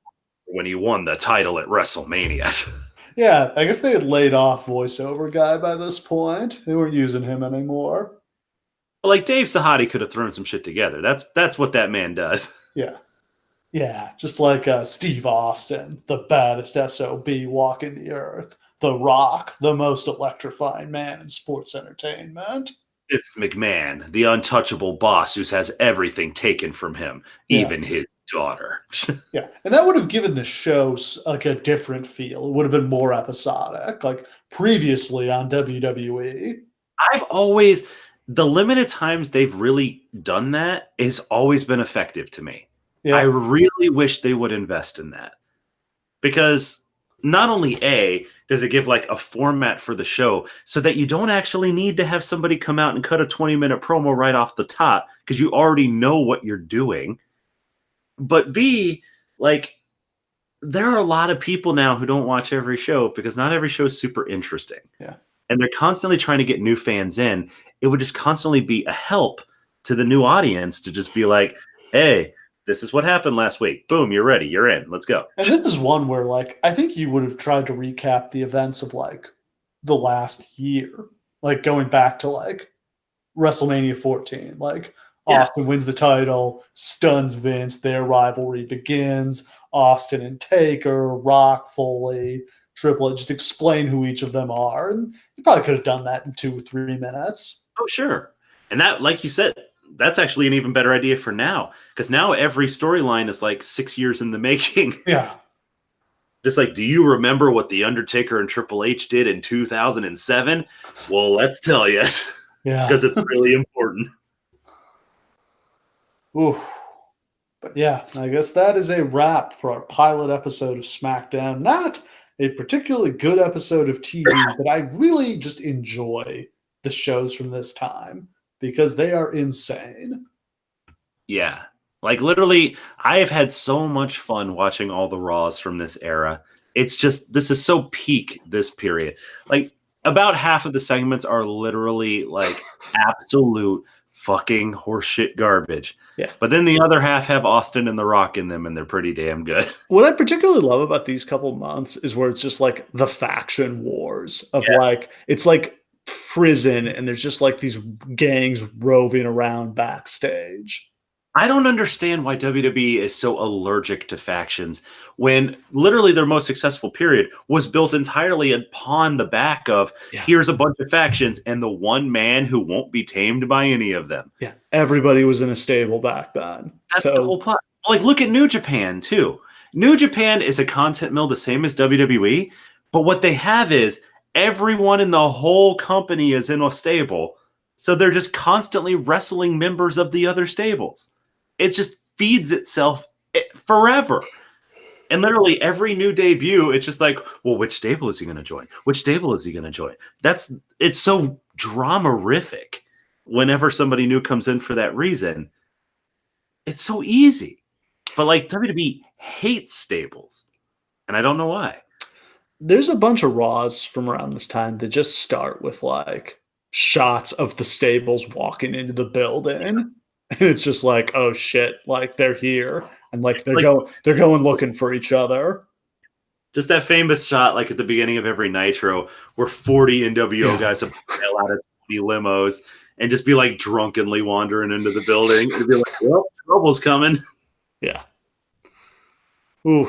when he won the title at WrestleMania. Yeah, I guess they had laid off voiceover guy by this point. They weren't using him anymore. Like Dave Sahadi could have thrown some shit together. That's what that man does. Yeah. Yeah, just like Steve Austin, the baddest SOB walking the earth. The Rock, the most electrifying man in sports entertainment. It's McMahon, the untouchable boss who has everything taken from him, even his daughter. Yeah, and that would have given the show like a different feel. It would have been more episodic, like previously on WWE. The limited times they've really done that has always been effective to me. Yeah. I really wish they would invest in that because not only does it give like a format for the show so that you don't actually need to have somebody come out and cut a 20-minute promo right off the top because you already know what you're doing. But B, like there are a lot of people now who don't watch every show because not every show is super interesting. Yeah. And they're constantly trying to get new fans in. It would just constantly be a help to the new audience to just be like, hey, this is what happened last week. Boom, you're ready. You're in. Let's go. And this is one where, like, I think you would have tried to recap the events of, like, the last year. Like, going back to, like, WrestleMania 14. Like, Austin wins the title, stuns Vince, their rivalry begins. Austin and Taker, Rock, Foley, Triple H, just explain who each of them are. And you probably could have done that in 2 or 3 minutes. Oh, sure. And that, like you said, that's actually an even better idea for now. Because now every storyline is like 6 years in the making. Yeah. Just like, do you remember what The Undertaker and Triple H did in 2007? Well, let's tell you. Yeah. Because it's really important. Ooh. But yeah, I guess that is a wrap for our pilot episode of SmackDown. Not a particularly good episode of TV, but I really just enjoy the shows from this time because they are insane. Yeah. Like literally, I have had so much fun watching all the Raws from this era. It's just, this is so peak this period. Like about half of the segments are literally like absolute fucking horseshit garbage. Yeah. But then the other half have Austin and The Rock in them, and they're pretty damn good. What I particularly love about these couple months is where it's just like the faction wars of like, it's like prison, and there's just like these gangs roving around backstage. I don't understand why WWE is so allergic to factions when literally their most successful period was built entirely upon the back of here's a bunch of factions and the one man who won't be tamed by any of them. Yeah, everybody was in a stable back then. That's the whole plot. Like, look at New Japan, too. New Japan is a content mill the same as WWE, but what they have is everyone in the whole company is in a stable, so they're just constantly wrestling members of the other stables. It just feeds itself forever. And literally every new debut, it's just like, well, which stable is he going to join? Which stable is he going to join? It's so drama-rific whenever somebody new comes in for that reason. It's so easy. But like WWE hates stables. And I don't know why. There's a bunch of Raws from around this time that just start with like shots of the stables walking into the building. And it's just like, oh shit, like they're here, and like they're going looking for each other. Just that famous shot, like at the beginning of every Nitro, where 40 NWO guys have out of 20 limos and just be like drunkenly wandering into the building. It'd be like, well, trouble's coming. Yeah. Ooh.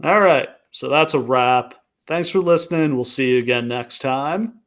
All right. So that's a wrap. Thanks for listening. We'll see you again next time.